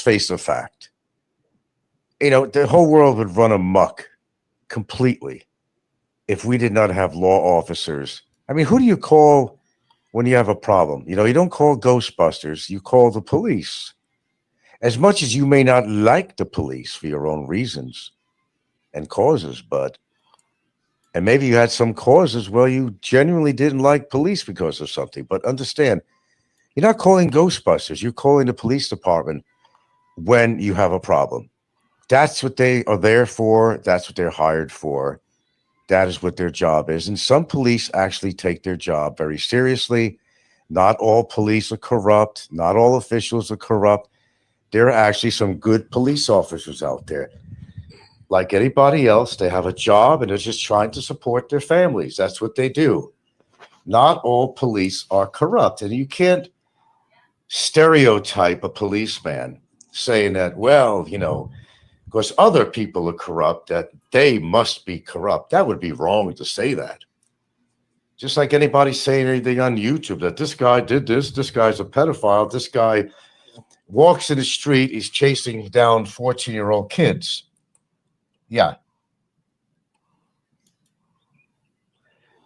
face the fact. The whole world would run amok completely if we did not have law officers. I mean, who do you call when you have a problem? You don't call Ghostbusters, you call the police. As much as you may not like the police for your own reasons and causes, and maybe you had some causes where you genuinely didn't like police because of something, but understand, you're not calling Ghostbusters, you're calling the police department when you have a problem. That's what they are there for. That's what they're hired for. That is what their job is. And some police actually take their job very seriously. Not all police are corrupt. Not all officials are corrupt. There are actually some good police officers out there. Like anybody else, they have a job and they're just trying to support their families. That's what they do. Not all police are corrupt. And you can't stereotype a policeman saying that, because other people are corrupt, that they must be corrupt. That would be wrong to say that. Just like anybody saying anything on YouTube that this guy did this guy's a pedophile, this guy walks in the street, he's chasing down 14-year-old kids. Yeah.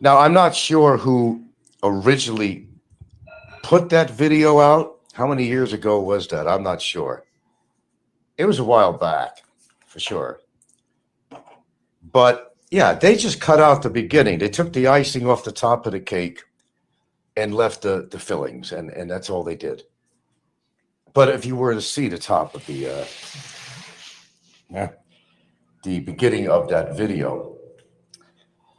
Now, I'm not sure who originally put that video out. How many years ago was that? I'm not sure. It was a while back, for sure. But, yeah, they just cut out the beginning. They took the icing off the top of the cake and left the fillings, and that's all they did. But if you were to see the top of the beginning of that video,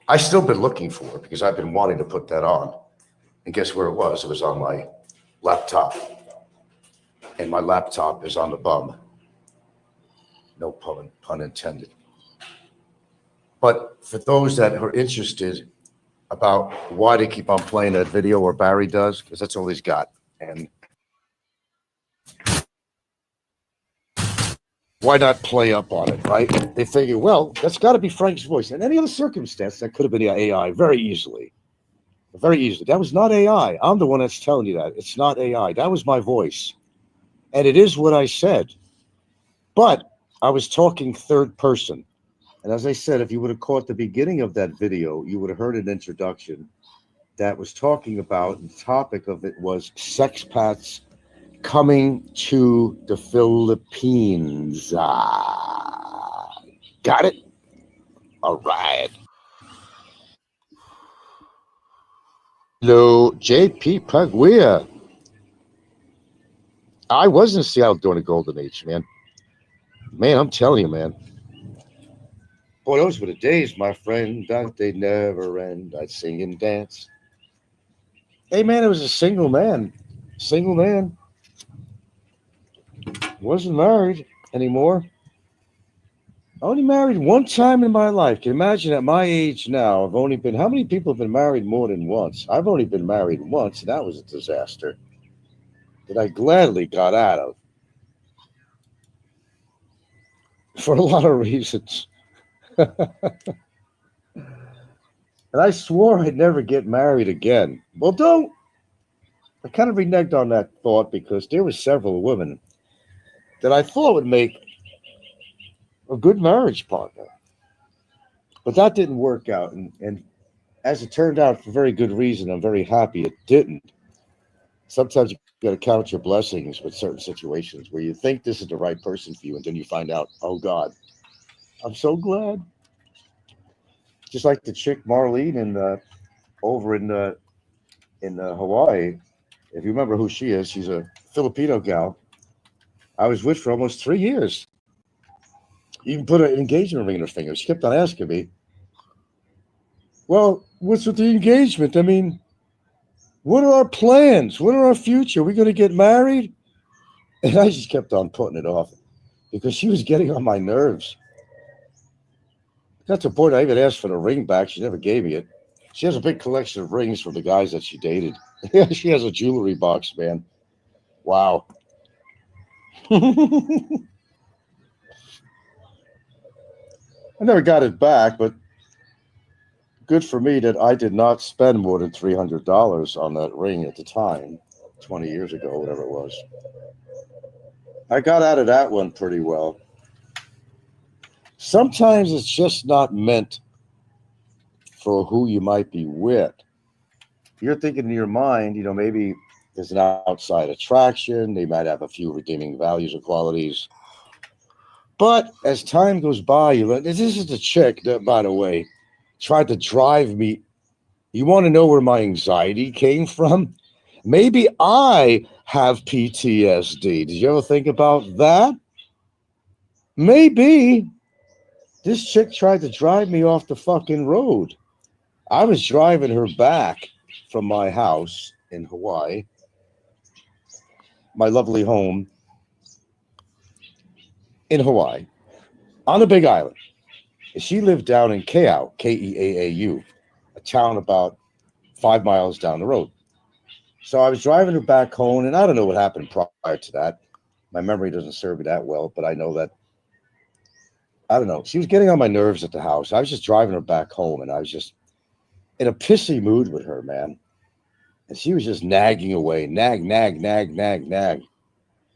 I still been looking for it because I've been wanting to put that on. And guess where it was? It was on my laptop. And my laptop is on the bum. No pun intended. But for those that are interested about why they keep on playing that video, or Barry does, because that's all he's got. And why not play up on it, right? They figure, well, that's got to be Frank's voice. In any other circumstance, that could have been AI very easily. Very easily. That was not AI. I'm the one that's telling you that. It's not AI. That was my voice. And it is what I said. But I was talking third person. And as I said, if you would have caught the beginning of that video, you would have heard an introduction that was talking about, and the topic of it was sexpats coming to the Philippines. Got it? All right. Hello, JP Paguia. I was in Seattle during the Golden Age, man. Man, I'm telling you, man. Boy, those were the days, my friend, that they never end. I'd sing and dance. Hey, man, I was a single man. Single man. Wasn't married anymore. Only married one time in my life. Can you imagine at my age now, I've only been, how many people have been married more than once? I've only been married once, and that was a disaster that I gladly got out of. For a lot of reasons. And I swore I'd never get married again. Well, don't. I kind of reneged on that thought because there were several women that I thought would make a good marriage partner. But that didn't work out. And as it turned out, for very good reason, I'm very happy it didn't. Sometimes you got to count your blessings with certain situations where you think this is the right person for you, and then you find out, oh, God, I'm so glad. Just like the chick Marlene over in Hawaii. If you remember who she is, she's a Filipino gal. I was with for almost 3 years. Even put an engagement ring in her finger. She kept on asking me, well, what's with the engagement? I mean, what are our plans? What are our future? Are we going to get married? And I just kept on putting it off because she was getting on my nerves. Got to the point I even asked for the ring back. She never gave me it. She has a big collection of rings from the guys that she dated. She has a jewelry box, man. Wow. I never got it back, but good for me that I did not spend more than $300 on that ring at the time, 20 years ago, whatever it was. I got out of that one pretty well. Sometimes it's just not meant for who you might be with. You're thinking in your mind, maybe there's an outside attraction. They might have a few redeeming values or qualities. But as time goes by, you learn. This is the chick that, by the way, tried to drive me. You want to know where my anxiety came from? Maybe I have PTSD. Did you ever think about that? Maybe. This chick tried to drive me off the fucking road. I was driving her back from my house in Hawaii, my lovely home in Hawaii, on a big island. She lived down in Keau, Keaau, a town about 5 miles down the road. So I was driving her back home, and I don't know what happened prior to that. My memory doesn't serve me that well, but I know that, I don't know. She was getting on my nerves at the house. I was just driving her back home, and I was just in a pissy mood with her, man. And she was just nagging away, nag, nag, nag, nag, nag.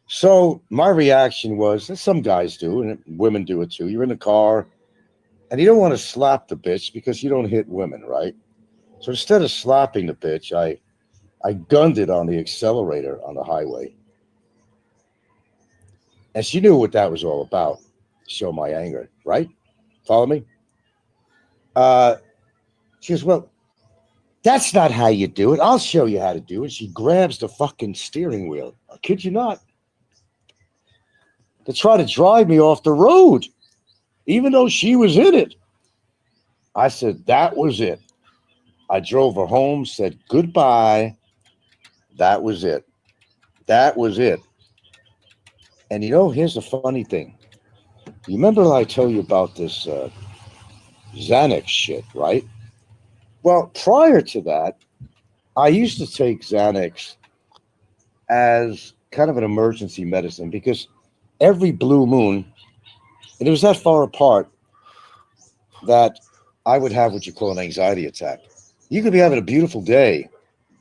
So my reaction was, as some guys do, and women do it too. You're in the car, and you don't want to slap the bitch because you don't hit women, right? So instead of slapping the bitch, I gunned it on the accelerator on the highway. And she knew what that was all about. Show my anger, right? Follow me? She goes, well, that's not how you do it. I'll show you how to do it. She grabs the fucking steering wheel. I kid you not. To try to drive me off the road, even though she was in it. I said, that was it. I drove her home, said goodbye. That was it. That was it. And here's the funny thing. You remember I told you about this Xanax shit, right? Well, prior to that, I used to take Xanax as kind of an emergency medicine because every blue moon, and it was that far apart that I would have what you call an anxiety attack. You could be having a beautiful day,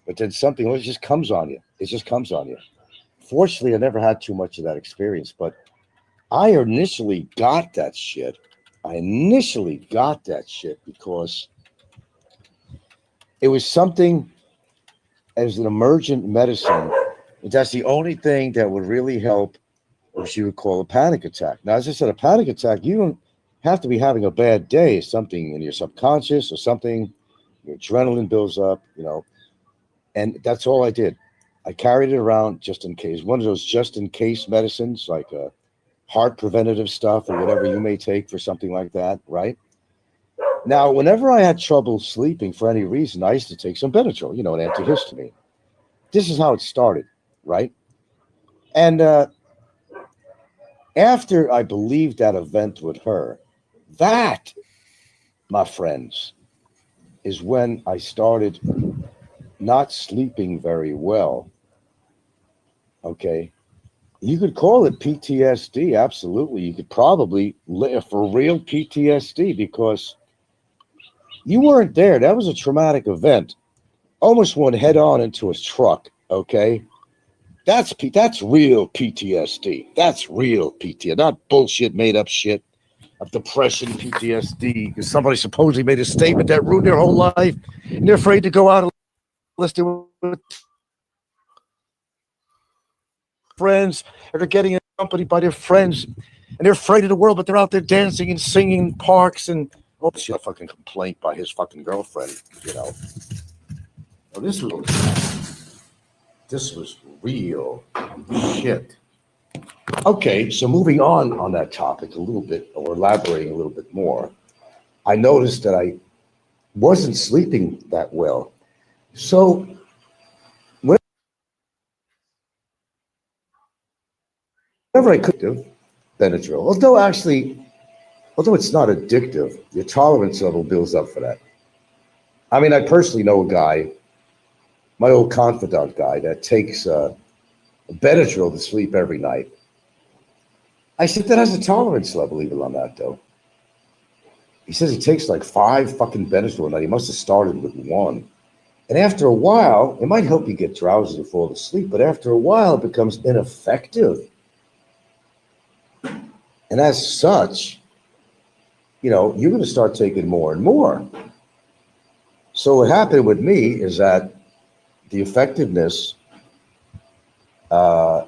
but then something just comes on you. It just comes on you. Fortunately, I never had too much of that experience, but I initially got that shit. Because it was something as an emergent medicine. That's the only thing that would really help what you would call a panic attack. Now, as I said, a panic attack, you don't have to be having a bad day. It's something in your subconscious or something. Your adrenaline builds up, and that's all I did. I carried it around just in case. One of those just in case medicines, like heart preventative stuff or whatever you may take for something like that, right? Now, whenever I had trouble sleeping for any reason, I used to take some Benadryl, an antihistamine. This is how it started, right? And after I believed that event with her, that, my friends, is when I started not sleeping very well. Okay. You could call it PTSD. Absolutely. You could probably live for real PTSD because you weren't there. That was a traumatic event. Almost went head on into a truck. Okay. That's real PTSD. That's real PTSD. Not bullshit, made up shit of depression, PTSD, because somebody supposedly made a statement that ruined their whole life and they're afraid to go out and listen with friends, or they're getting accompanied by their friends, and they're afraid of the world, but they're out there dancing and singing in parks and a fucking complaint by his fucking girlfriend, Well, this was real shit. Okay, so moving on that topic a little bit, or elaborating a little bit more, I noticed that I wasn't sleeping that well. So whenever I could do Benadryl, although it's not addictive, your tolerance level builds up for that. I mean, I personally know a guy, my old confidant guy, that takes Benadryl to sleep every night. I said, that has a tolerance level even on that, though. He says he takes like 5 fucking Benadryl a night. He must have started with 1. And after a while, it might help you get drowsy to fall asleep, but after a while, it becomes ineffective. And as such, you're going to start taking more and more. So what happened with me is that the effectiveness of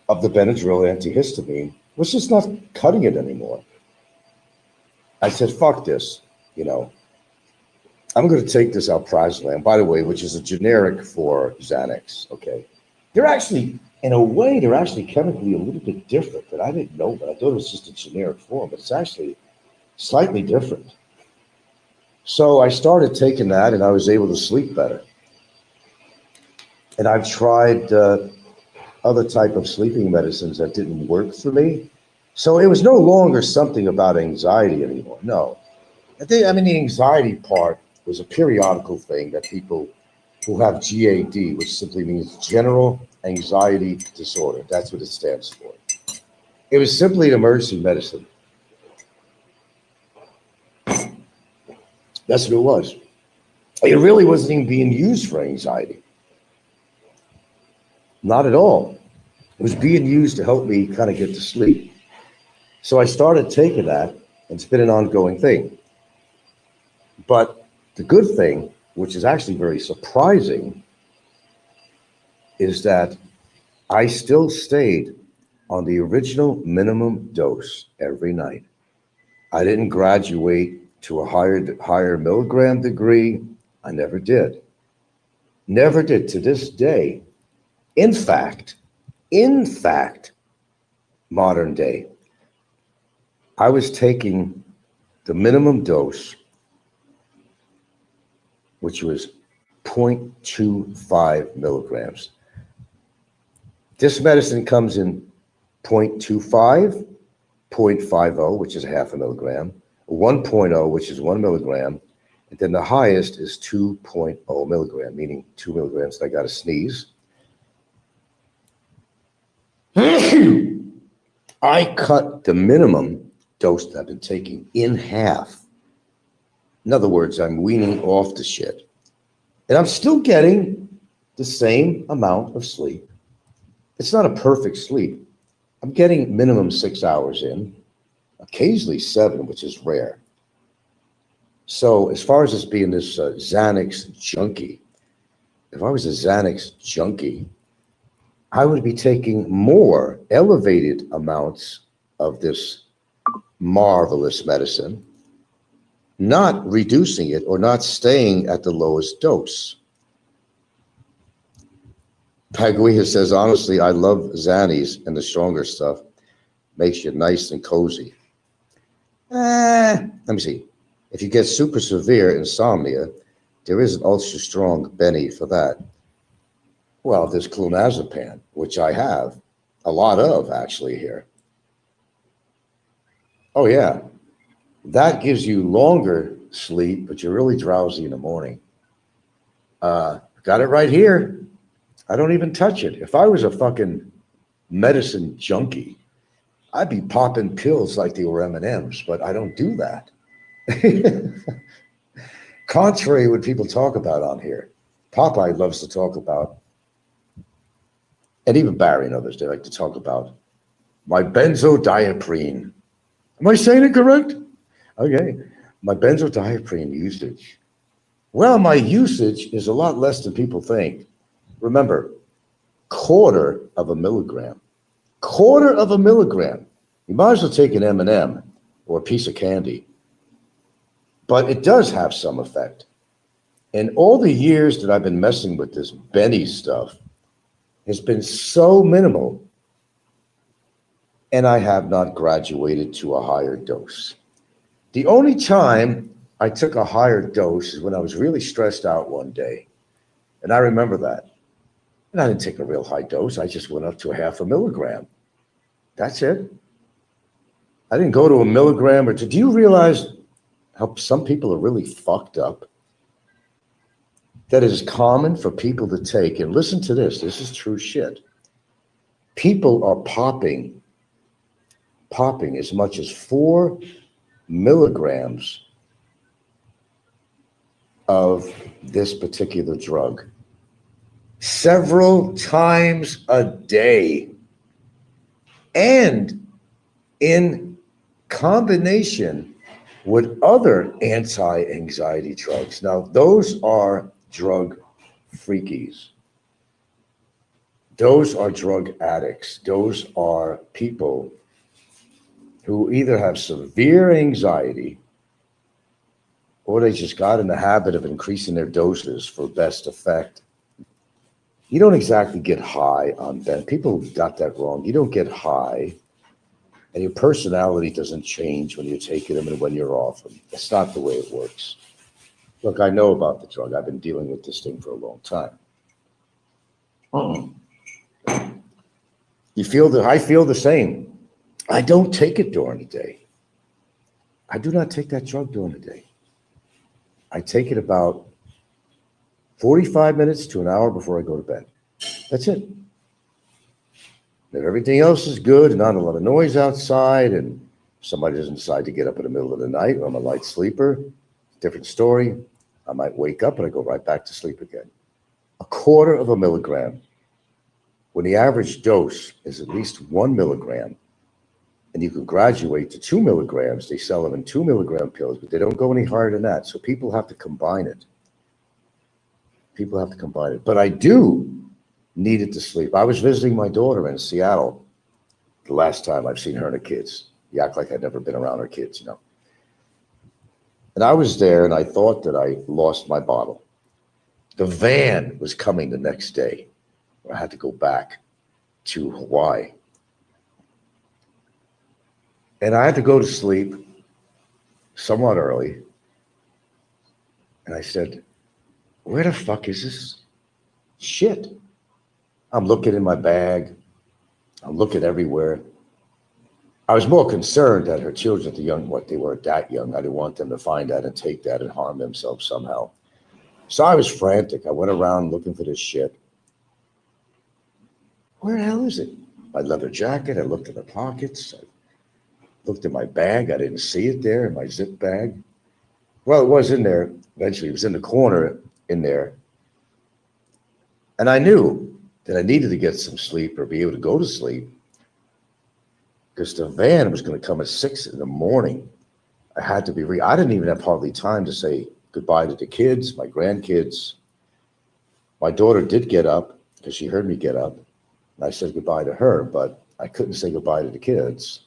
the Benadryl antihistamine was just not cutting it anymore. I said, fuck this, I'm going to take this alprazolam, by the way, which is a generic for Xanax, okay? They're actually, in a way, they're actually chemically a little bit different, but I didn't know that. I thought it was just a generic form, but it's actually slightly different. So I started taking that, and I was able to sleep better. And I've tried other type of sleeping medicines that didn't work for me. So it was no longer something about anxiety anymore. No. The anxiety part was a periodical thing that people who have GAD, which simply means General Anxiety Disorder. That's what it stands for. It was simply an emergency medicine. That's what it was. It really wasn't even being used for anxiety. Not at all. It was being used to help me kind of get to sleep. So I started taking that, and it's been an ongoing thing. But the good thing, which is actually very surprising, is that I still stayed on the original minimum dose every night. I didn't graduate to a higher milligram degree. I never did. Never did to this day. In fact, modern day, I was taking the minimum dose, which was 0.25 milligrams. This medicine comes in 0.25, 0.50, which is half a milligram, 1.0, which is 1 milligram, and then the highest is 2.0 milligram, meaning 2 milligrams. I got to sneeze. I cut the minimum dose that I've been taking in half. In other words, I'm weaning off the shit. And I'm still getting the same amount of sleep. It's not a perfect sleep. I'm getting minimum 6 hours in, occasionally 7, which is rare. So as far as this being this Xanax junkie, if I was a Xanax junkie, I would be taking more elevated amounts of this marvelous medicine, not reducing it or not staying at the lowest dose. Paguia says, honestly, I love Xannies, and the stronger stuff makes you nice and cozy. Let me see. If you get super severe insomnia, there is an ultra strong Benny for that. Well, there's clonazepam, which I have a lot of actually here. Oh yeah, that gives you longer sleep, but you're really drowsy in the morning. Got it right here. I don't even touch it. If I was a fucking medicine junkie, I'd be popping pills like they were M&Ms, but I don't do that. Contrary to what people talk about on here. Popeye loves to talk about, and even Barry and others, they like to talk about my benzodiazepine. Am I saying it correct? Okay. My benzodiazepine usage. Well, my usage is a lot less than people think. Remember, quarter of a milligram. Quarter of a milligram. You might as well take an M&M or a piece of candy. But it does have some effect. And all the years that I've been messing with this Benny stuff has been so minimal, and I have not graduated to a higher dose. The only time I took a higher dose is when I was really stressed out one day. And I remember that. And I didn't take a real high dose. I just went up to a half a milligram. That's it. I didn't go to a milligram or two. Do you realize how some people are really fucked up? That it is common for people to take, and listen to this, this is true shit. People are popping as much as 4 milligrams of this particular drug several times a day. And in combination with other anti-anxiety drugs. Now, those are drug freakies. Those are drug addicts. Those are people who either have severe anxiety or they just got in the habit of increasing their doses for best effect. You don't exactly get high on Ben. People got that wrong. You don't get high, and your personality doesn't change when you're taking them and when you're off them. That's not the way it works. Look, I know about the drug. I've been dealing with this thing for a long time. I feel the same. I don't take it during the day. I do not take that drug during the day. I take it about 45 minutes to an hour before I go to bed. That's it. If everything else is good and not a lot of noise outside and somebody doesn't decide to get up in the middle of the night or I'm a light sleeper, different story. I might wake up and I go right back to sleep again. 1/4 milligram. When the average dose is at least 1 milligram, and you can graduate to 2 milligrams, they sell them in 2 milligram pills, but they don't go any higher than that. So people have to combine it. But I do need it to sleep. I was visiting my daughter in Seattle the last time I've seen her and her kids. You act like I'd never been around her kids, you know. And I was there and I thought that I lost my bottle. The van was coming the next day. I had to go back to Hawaii. And I had to go to sleep somewhat early. And I said, where the fuck is this shit? I'm looking in my bag. I'm looking everywhere. I was more concerned that her children, they weren't that young. I didn't want them to find that and take that and harm themselves somehow. So I was frantic. I went around looking for this shit. Where the hell is it? My leather jacket. I looked in the pockets. I looked in my bag. I didn't see it there in my zip bag. Well, it was in there. Eventually, it was in the corner in there. And I knew that I needed to get some sleep or be able to go to sleep because the van was going to come at 6 in the morning. I had to be I didn't even have hardly time to say goodbye to the kids, my grandkids. My daughter did get up because she heard me get up. And I said goodbye to her, but I couldn't say goodbye to the kids.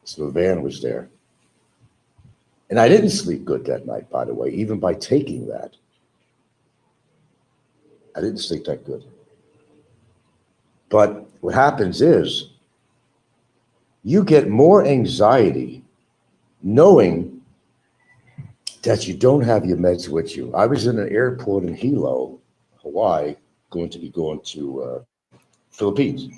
So the van was there. And I didn't sleep good that night, by the way, even by taking that. I didn't sleep that good. But what happens is you get more anxiety knowing that you don't have your meds with you. I was in an airport in Hilo, Hawaii, going to Philippines.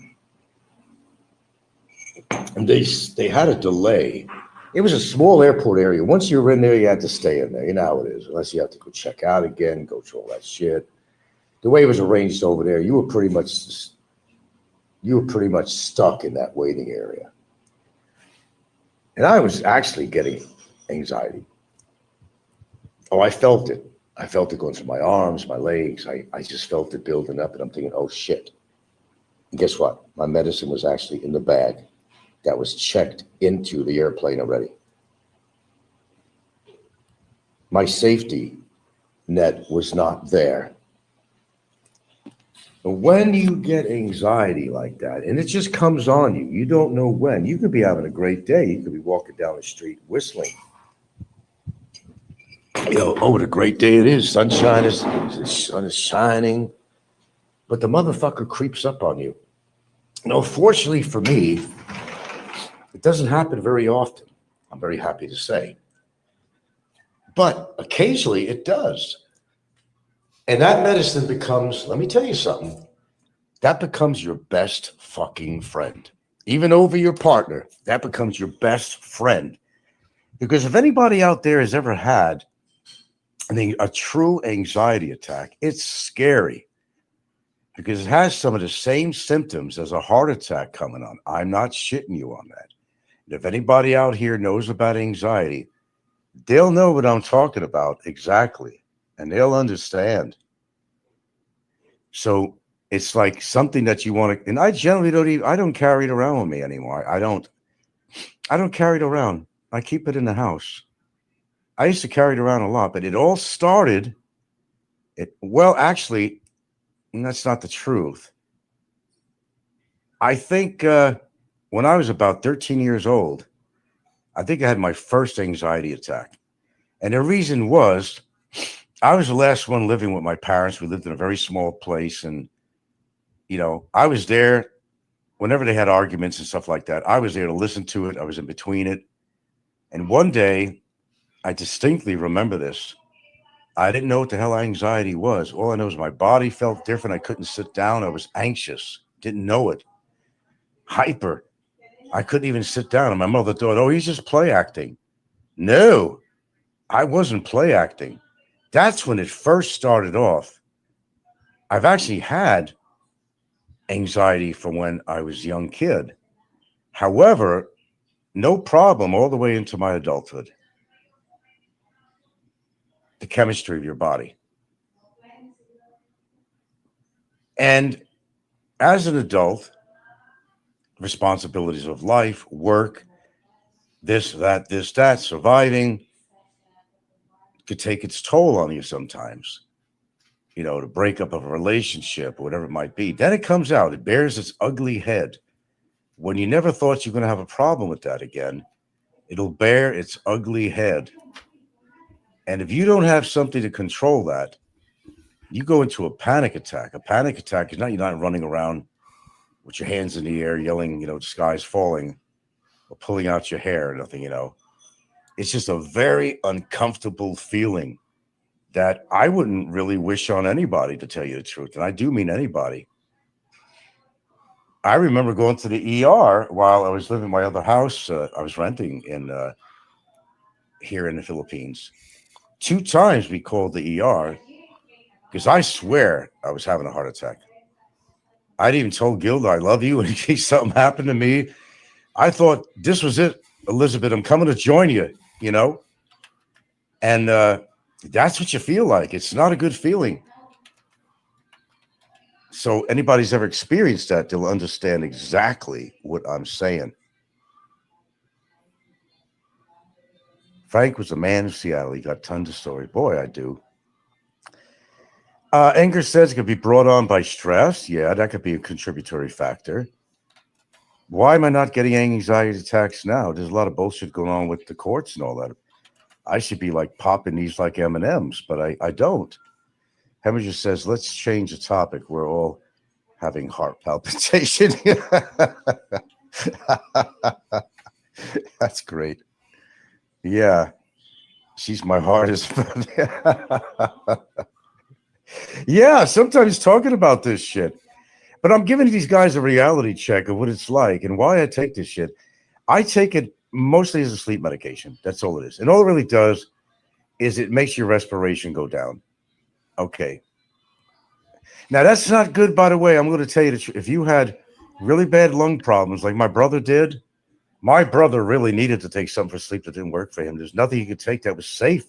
And they had a delay. It was a small airport area. Once you were in there, you had to stay in there. You know how it is, unless you have to go check out again, go through all that shit. The way it was arranged over there, you were pretty much stuck in that waiting area. And I was actually getting anxiety. Oh, I felt it. I felt it going through my arms, my legs. I just felt it building up, and I'm thinking, oh, shit. And guess what? My medicine was actually in the bag that was checked into the airplane already. My safety net was not there. But when you get anxiety like that, and it just comes on you, you don't know when. You could be having a great day. You could be walking down the street whistling. You know, oh, what a great day it is. The sun is shining. But the motherfucker creeps up on you. No, fortunately for me, it doesn't happen very often. I'm very happy to say. But occasionally it does. And that medicine becomes, let me tell you something, that becomes your best fucking friend. Even over your partner, that becomes your best friend. Because if anybody out there has ever had a true anxiety attack, it's scary. Because it has some of the same symptoms as a heart attack coming on. I'm not shitting you on that. And if anybody out here knows about anxiety, they'll know what I'm talking about exactly. And they'll understand. So it's like something that you want to, and I generally don't carry it around with me anymore. I don't, I don't carry it around. I keep it in the house. I used to carry it around a lot, but it all started. Well, actually, that's not the truth. I think when I was about 13 years old, I think I had my first anxiety attack. And the reason was I was the last one living with my parents. We lived in a very small place. And, I was there whenever they had arguments and stuff like that. I was there to listen to it. I was in between it. And one day, I distinctly remember this. I didn't know what the hell anxiety was. All I know is my body felt different. I couldn't sit down. I was anxious. Didn't know it. Hyper. I couldn't even sit down. And my mother thought, oh, he's just play acting. No, I wasn't play acting. That's when it first started off. I've actually had anxiety from when I was a young kid. However, no problem all the way into my adulthood. The chemistry of your body. And as an adult, responsibilities of life, work, this, that, surviving could take its toll on you sometimes. The breakup of a relationship, or whatever it might be. Then it comes out, it bears its ugly head. When you never thought you're going to have a problem with that again, it'll bear its ugly head. And if you don't have something to control that, you go into a panic attack. A panic attack is you're not running around with your hands in the air yelling, the sky's falling, or pulling out your hair or nothing, It's just a very uncomfortable feeling that I wouldn't really wish on anybody, to tell you the truth. And I do mean anybody. I remember going to the ER while I was living in my other house. I was renting here in the Philippines. 2 times we called the ER because I swear I was having a heart attack. I'd even told Gilda I love you in case something happened to me. I thought this was it, Elizabeth. I'm coming to join you, And that's what you feel like. It's not a good feeling. So anybody's ever experienced that, they'll understand exactly what I'm saying. Frank was a man in Seattle. He got tons of story. Boy, I do. Anger says it could be brought on by stress. Yeah, that could be a contributory factor. Why am I not getting anxiety attacks now? There's a lot of bullshit going on with the courts and all that. I should be like popping these like M&Ms, but I don't. Heminger says, let's change the topic. We're all having heart palpitation. That's great. Yeah. She's my hardest. Yeah, sometimes talking about this shit. But I'm giving these guys a reality check of what it's like and why I take this shit. I take it mostly as a sleep medication. That's all it is. And all it really does is it makes your respiration go down. Okay. Now, that's not good, by the way. I'm going to tell you the truth. If you had really bad lung problems like my brother did, my brother really needed to take something for sleep that didn't work for him. There's nothing he could take that was safe.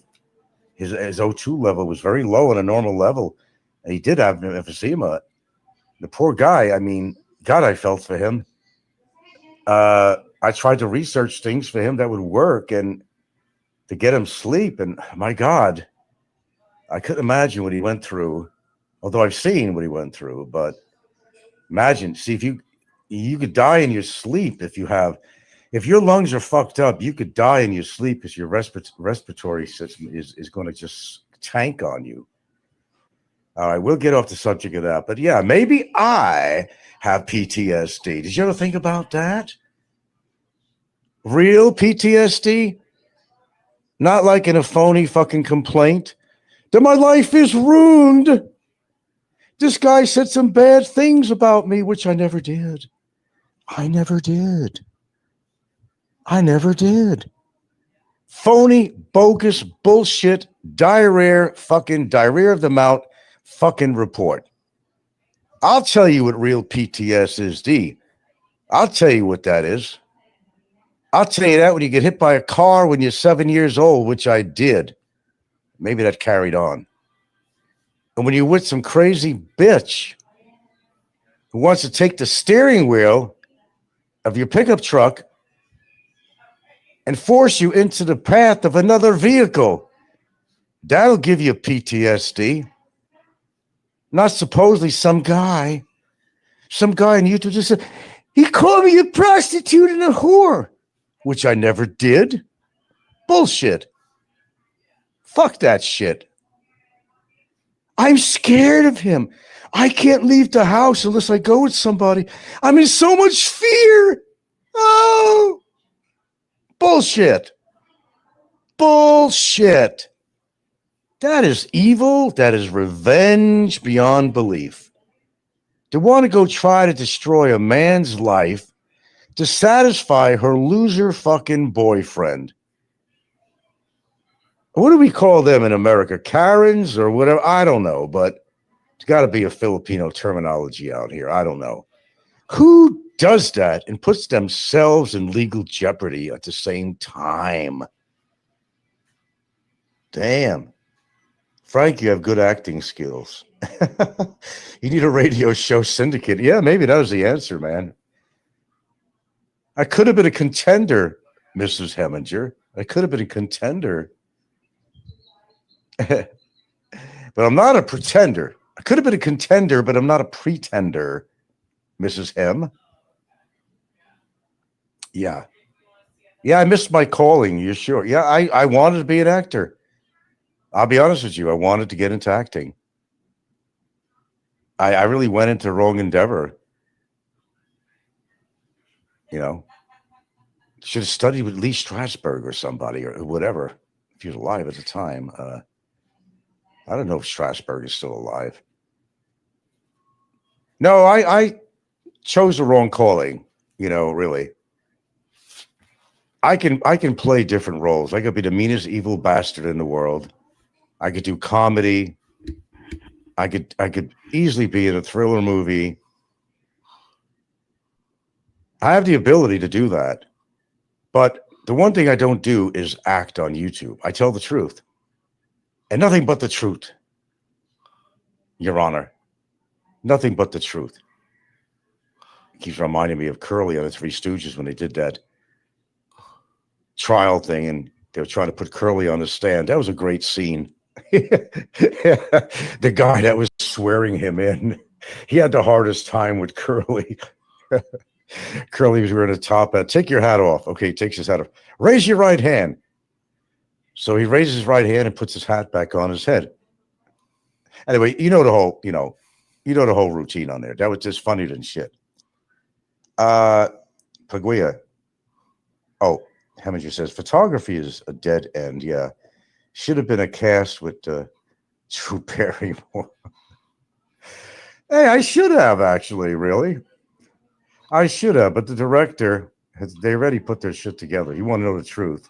His O2 level was very low on a normal level. And he did have emphysema. The poor guy, I mean, God, I felt for him. I tried to research things for him that would work and to get him sleep. And my God, I couldn't imagine what he went through. Although I've seen what he went through, but imagine, see, if you could die in your sleep if your lungs are fucked up, you could die in your sleep because your respiratory system is going to just tank on you. All right, we'll get off the subject of that. But yeah, maybe I have PTSD. Did you ever think about that? Real PTSD? Not like in a phony fucking complaint that my life is ruined. This guy said some bad things about me, which I never did. I never did. Phony, bogus, bullshit, diarrhea of the mouth fucking report. I'll tell you what real PTSD. I'll tell you what that is. I'll tell you that when you get hit by a car when you're 7 years old, which I did. Maybe that carried on. And when you're with some crazy bitch who wants to take the steering wheel of your pickup truck and force you into the path of another vehicle. That'll give you PTSD. Not supposedly some guy on YouTube just said, he called me a prostitute and a whore, which I never did. Bullshit. Fuck that shit. I'm scared of him. I can't leave the house unless I go with somebody. I'm in so much fear. Oh, bullshit. Bullshit. That is evil. That is revenge beyond belief. To want to go try to destroy a man's life to satisfy her loser fucking boyfriend. What do we call them in America? Karens or whatever? I don't know, but it's got to be a Filipino terminology out here. I don't know. Who does that and puts themselves in legal jeopardy at the same time? Damn. Frank, you have good acting skills. You need a radio show syndicate. Yeah, maybe that was the answer, man. I could have been a contender, Mrs. Heminger. I could have been a contender. But I'm not a pretender. I could have been a contender, but I'm not a pretender, Mrs. Hem. Yeah. Yeah, I missed my calling. You sure? Yeah, I wanted to be an actor. I'll be honest with you. I wanted to get into acting. I really went into wrong endeavor. You know, should have studied with Lee Strasberg or somebody or whatever, if he was alive at the time. I don't know if Strasberg is still alive. No, I chose the wrong calling, you know, really. I can play different roles. I could be the meanest evil bastard in the world. I could do comedy. I could easily be in a thriller movie. I have the ability to do that. But the one thing I don't do is act on YouTube. I tell the truth. And nothing but the truth, Your Honor. Nothing but the truth. It keeps reminding me of Curly on the Three Stooges when they did that trial thing and they were trying to put Curly on the stand. That was a great scene. The guy that was swearing him in, he had the hardest time with Curly. Curly was wearing a top hat. Take your hat off. Okay, he takes his hat off. Raise your right hand. So he raises his right hand and puts his hat back on his head. Anyway, you know the whole routine on there. That was just funnier than shit. Paguia. Oh, Heminger says photography is a dead end. Yeah. Should have been a cast with Drew Barrymore. Hey, I should have actually, really. I should have, but the director they already put their shit together. You want to know the truth?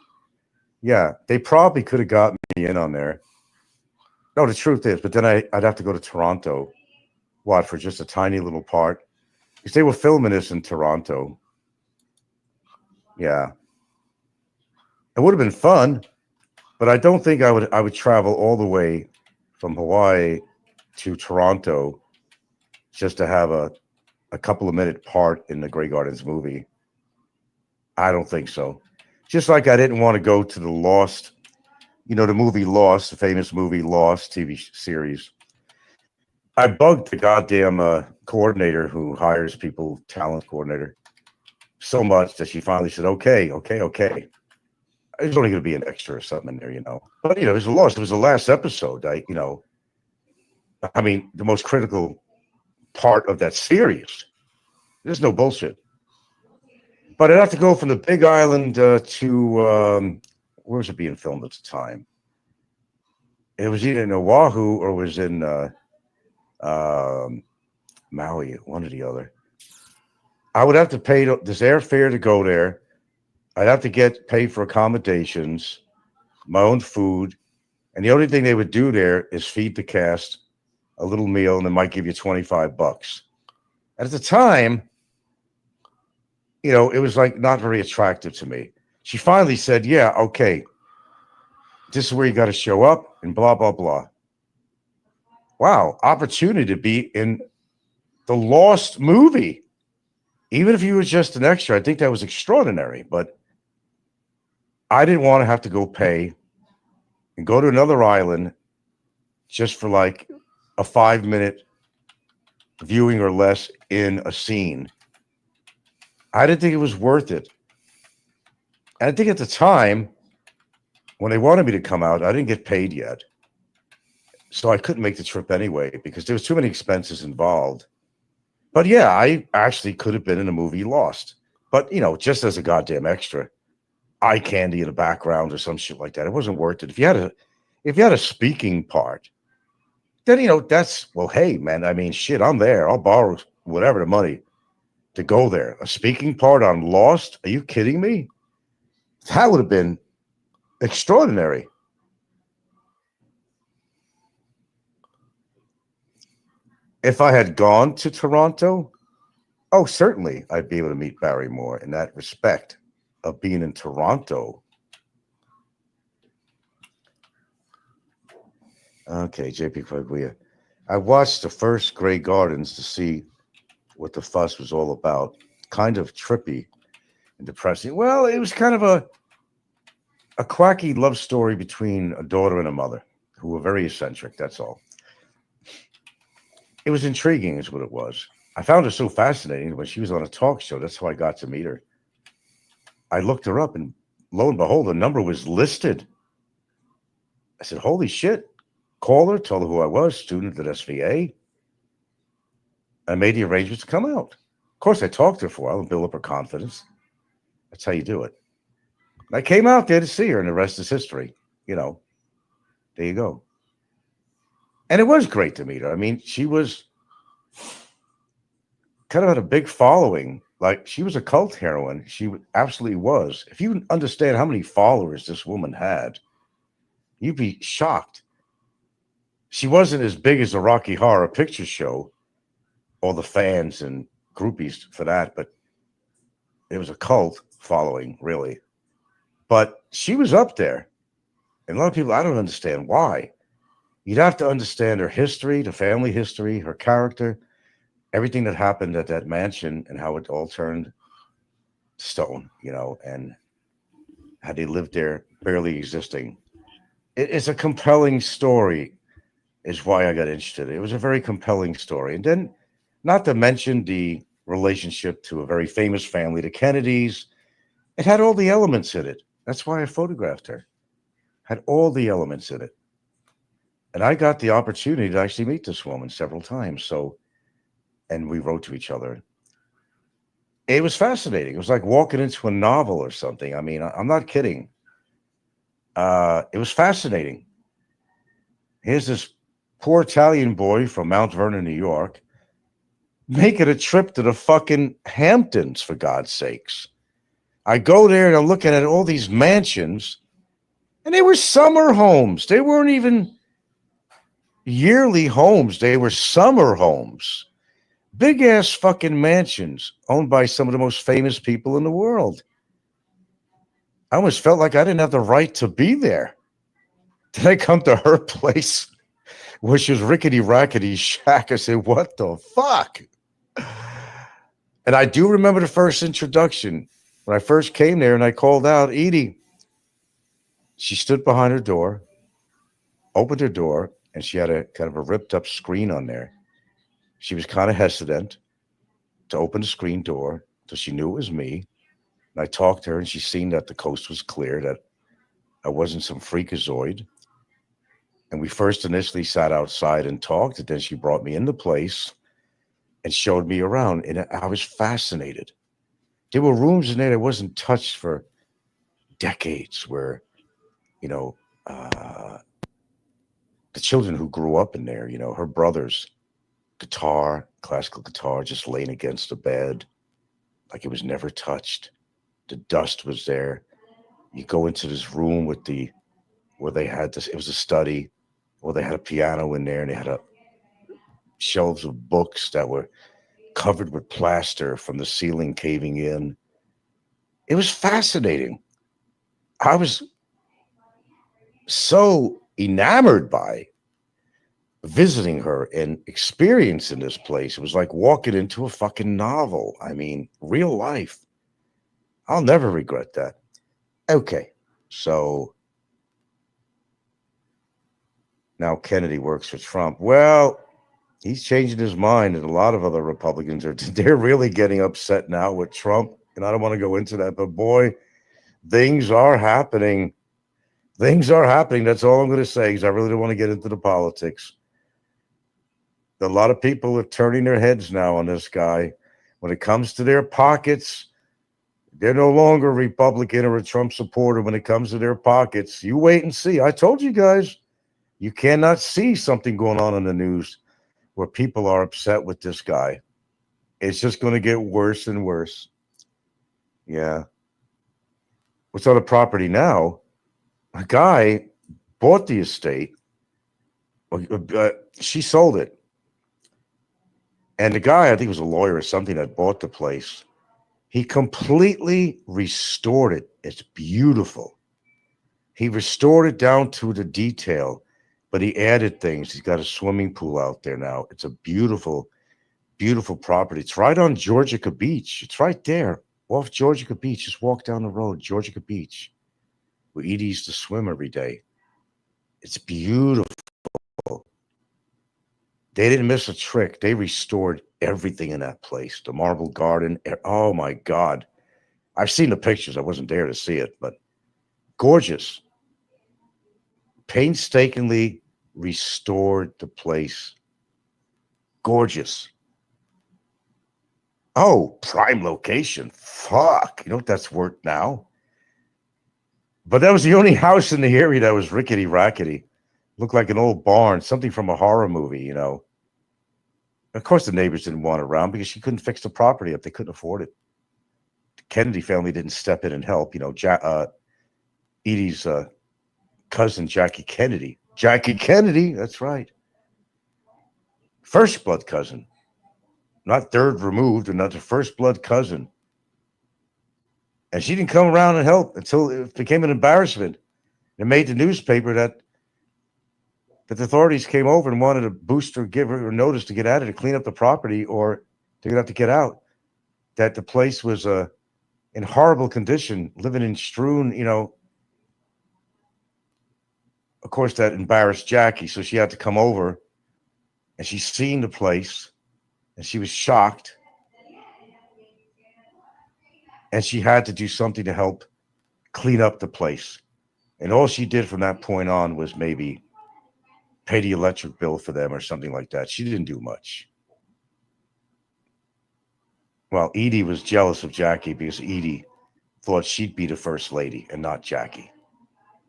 Yeah, they probably could have got me in on there. No, the truth is, but then I'd have to go to Toronto. What, for just a tiny little part? Because they were filming this in Toronto. Yeah. It would have been fun, but I don't think I would travel all the way from Hawaii to Toronto just to have a couple of minute part in the Grey Gardens movie. I don't think so. Just like I didn't want to go to the Lost, you know, the movie Lost, the famous movie Lost TV series. I bugged the goddamn coordinator who hires people, talent coordinator, so much that she finally said, okay. There's only going to be an extra or something in there, you know. But, you know, it was the last episode. The most critical part of that series. There's no bullshit. But I'd have to go from the Big Island to, where was it being filmed at the time? It was either in Oahu or it was in Maui, one or the other. I would have to pay this airfare to go there. I'd have to pay for accommodations, my own food, and the only thing they would do there is feed the cast a little meal, and they might give you $25. At the time, you know, it was like not very attractive to me. She finally said, yeah, okay, this is where you got to show up and blah, blah, blah. Wow, opportunity to be in the Lost movie. Even if you were just an extra, I think that was extraordinary, but I didn't want to have to go pay and go to another island just for like a 5 minute viewing or less in a scene. I didn't think it was worth it. And I think at the time, when they wanted me to come out, I didn't get paid yet. So I couldn't make the trip anyway because there was too many expenses involved. But yeah, I actually could have been in a movie Lost. But, just as a goddamn extra, eye candy in the background or some shit like that. It wasn't worth it. If you had a speaking part, then that's, well, hey man, I mean shit, I'm there. I'll borrow whatever the money to go there. A speaking part on Lost? Are you kidding me? That would have been extraordinary. If I had gone to Toronto, oh, certainly I'd be able to meet Barrymore in that respect of being in Toronto. Okay, JP Quaglia. I watched the first Grey Gardens to see what the fuss was all about. Kind of trippy and depressing. Well, it was kind of a quacky love story between a daughter and a mother who were very eccentric, that's all. It was intriguing is what it was. I found her so fascinating when she was on a talk show. That's how I got to meet her. I looked her up and lo and behold, the number was listed. I said, holy shit. Call her, told her who I was, student at SVA. I made the arrangements to come out. Of course, I talked to her for a while and build up her confidence. That's how you do it. I came out there to see her, and the rest is history. There you go. And it was great to meet her. I mean, she was kind of had a big following. Like, she was a cult heroine. She absolutely was. If you understand how many followers this woman had, you'd be shocked. She wasn't as big as the Rocky Horror Picture Show, all the fans and groupies for that, but it was a cult following, really. But she was up there. And a lot of people, I don't understand why. You'd have to understand her history, the family history, her character, everything that happened at that mansion and how it all turned stone, and how they lived there barely existing. It's a compelling story is why I got interested. It was a very compelling story. And then not to mention the relationship to a very famous family, the Kennedys. It had all the elements in it. That's why I photographed her. Had all the elements in it. And I got the opportunity to actually meet this woman several times. And we wrote to each other. It was fascinating. It was like walking into a novel or something. I mean, I'm not kidding. It was fascinating. Here's this poor Italian boy from Mount Vernon, New York, making a trip to the fucking Hamptons, for God's sakes. I go there and I'm looking at all these mansions, and they were summer homes. They weren't even yearly homes. They were summer homes. Big ass fucking mansions owned by some of the most famous people in the world. I almost felt like I didn't have the right to be there. Then I come to her place, which is rickety rackety shack. I said, what the fuck? And I do remember the first introduction when I first came there and I called out Edie. She stood behind her door, opened her door, and she had a kind of a ripped up screen on there. She was kind of hesitant to open the screen door until she knew it was me. And I talked to her, and she seen that the coast was clear, that I wasn't some freakazoid. And we first initially sat outside and talked, and then she brought me into place and showed me around, and I was fascinated. There were rooms in there that wasn't touched for decades where, the children who grew up in there, her brothers, guitar, classical guitar, just laying against the bed like it was never touched. The dust was there. You go into this room where they had this, it was a study, where they had a piano in there, and they had shelves of books that were covered with plaster from the ceiling caving in. It was fascinating. I was so enamored by visiting her and experiencing this place. It was like walking into a fucking novel. I mean, real life. I'll never regret that. Okay. So now Kennedy works for Trump. Well, he's changing his mind, and a lot of other Republicans they're really getting upset now with Trump. And I don't want to go into that, but boy, things are happening. Things are happening. That's all I'm going to say, because I really don't want to get into the politics. A lot of people are turning their heads now on this guy. When it comes to their pockets, they're no longer a Republican or a Trump supporter. When it comes to their pockets, you wait and see. I told you guys, you cannot see something going on in the news where people are upset with this guy. It's just going to get worse and worse. Yeah. What's on the property now? A guy bought the estate. She sold it. And the guy, I think it was a lawyer or something, that bought the place. He completely restored it. It's beautiful. He restored it down to the detail, but he added things. He's got a swimming pool out there now. It's a beautiful, beautiful property. It's right on Georgia Beach. It's right there off Georgia Beach. Just walk down the road, Georgia Beach, where Edie used to swim every day. It's beautiful. They didn't miss a trick. They restored everything in that place. The marble garden. Oh, my God. I've seen the pictures. I wasn't there to see it, but gorgeous. Painstakingly restored the place. Gorgeous. Oh, prime location. Fuck. You know what that's worth now? But that was the only house in the area that was rickety rackety. Looked like an old barn, something from a horror movie, you know. Of course, the neighbors didn't want it around because she couldn't fix the property up. They couldn't afford it. The Kennedy family didn't step in and help. You know, Edie's cousin, Jackie Kennedy. Jackie Kennedy, that's right. First blood cousin. Not third removed, or not the first blood cousin. And she didn't come around and help until it became an embarrassment. It made the newspaper that the authorities came over and wanted to boost or give her a notice to get out of it, to clean up the property, or they're going to have to get out. That the place was in horrible condition, living in strewn, you know. Of course, that embarrassed Jackie, so she had to come over, and she's seen the place, and she was shocked. And she had to do something to help clean up the place. And all she did from that point on was maybe pay the electric bill for them or something like that. She didn't do much. Well, Edie was jealous of Jackie because Edie thought she'd be the first lady and not Jackie.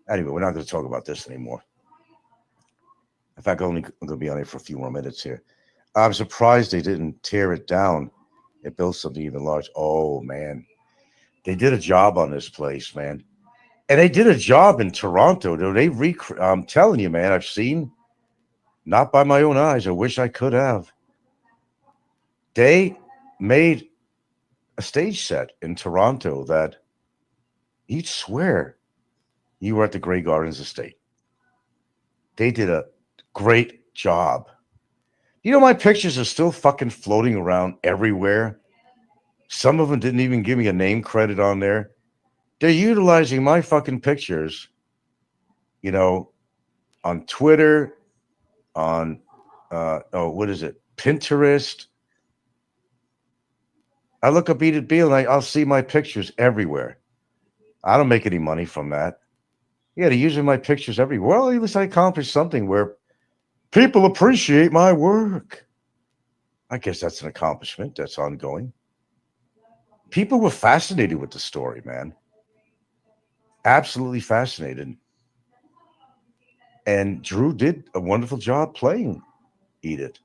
Anyway, we're not going to talk about this anymore. In fact, I'm going to be on it for a few more minutes here. I'm surprised they didn't tear it down and build something even large. Oh, man. They did a job on this place, man. And they did a job in Toronto. I'm telling you, man, I've seen, not by my own eyes, I wish I could have. They made a stage set in Toronto that you'd swear you were at the Grey Gardens estate. They did a great job. You know, my pictures are still fucking floating around everywhere. Some of them didn't even give me a name credit on there. They're utilizing my fucking pictures, you know, on Twitter, on, what is it? Pinterest. I look up Edith Beale and I'll see my pictures everywhere. I don't make any money from that. Yeah, they're using my pictures everywhere. Well, at least I accomplished something where people appreciate my work. I guess that's an accomplishment that's ongoing. People were fascinated with the story, man. Absolutely fascinated. And Drew did a wonderful job playing Edith.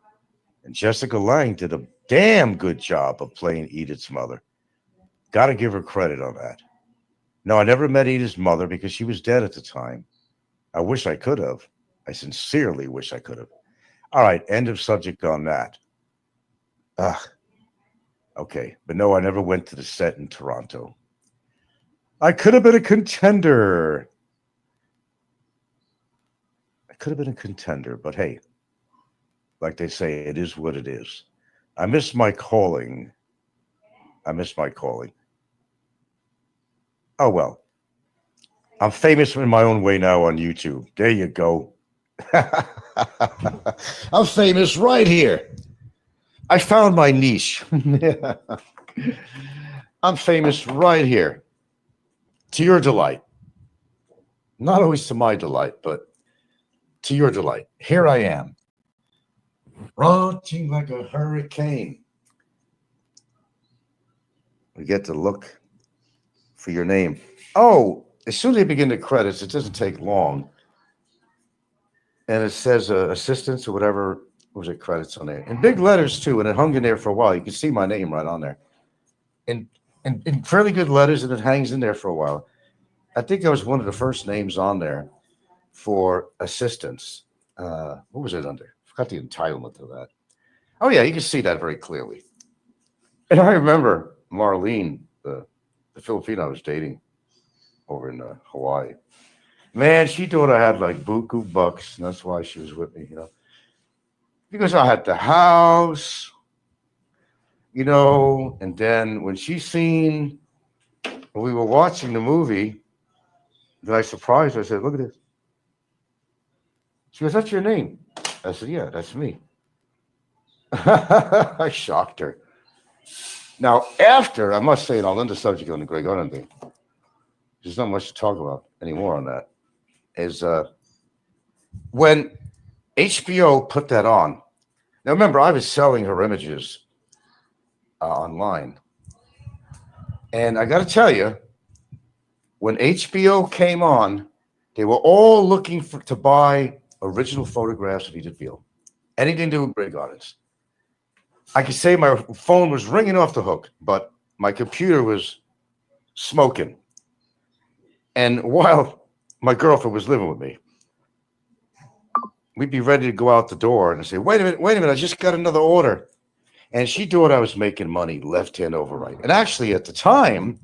And Jessica Lange did a damn good job of playing Edith's mother. Got to give her credit on that. No, I never met Edith's mother because she was dead at the time. I wish I could have. I sincerely wish I could have. All right, end of subject on that. Okay, but no, I never went to the set in Toronto. I could have been a contender. But hey, like they say, it is what it is. I miss my calling. Oh, well. I'm famous in my own way now on YouTube. There you go. I'm famous right here. I found my niche. I'm famous right here. To your delight. Not always to my delight, but to your delight. Here I am. Rotting like a hurricane. We get to look for your name. Oh, as soon as they begin the credits, it doesn't take long. And it says assistance or whatever. What was it? Credits on there. In big letters, too. And it hung in there for a while. You can see my name right on there. In fairly good letters, and it hangs in there for a while. I think I was one of the first names on there for assistance. What was it under? I forgot the entitlement of that. Oh, yeah, you can see that very clearly. And I remember Marlene, the Filipino I was dating over in Hawaii. Man, she thought I had like buku bucks, and that's why she was with me, because I had the house, and then when she seen when we were watching the movie, then I surprised her. I said, "Look at this." She goes, "That's your name." I said, "Yeah, that's me." I shocked her. Now, after, I must say, and I'll end the subject on the Greg Oden thing. There's not much to talk about anymore on that. Is when HBO put that on. Now, remember, I was selling her images online. And I got to tell you, when HBO came on, they were all looking to buy original photographs of Edith Beale. Anything to do with Greg Gardens. I could say my phone was ringing off the hook, but my computer was smoking. And while my girlfriend was living with me, we'd be ready to go out the door and say, wait a minute, I just got another order. And she thought I was making money left hand over right. And actually, at the time,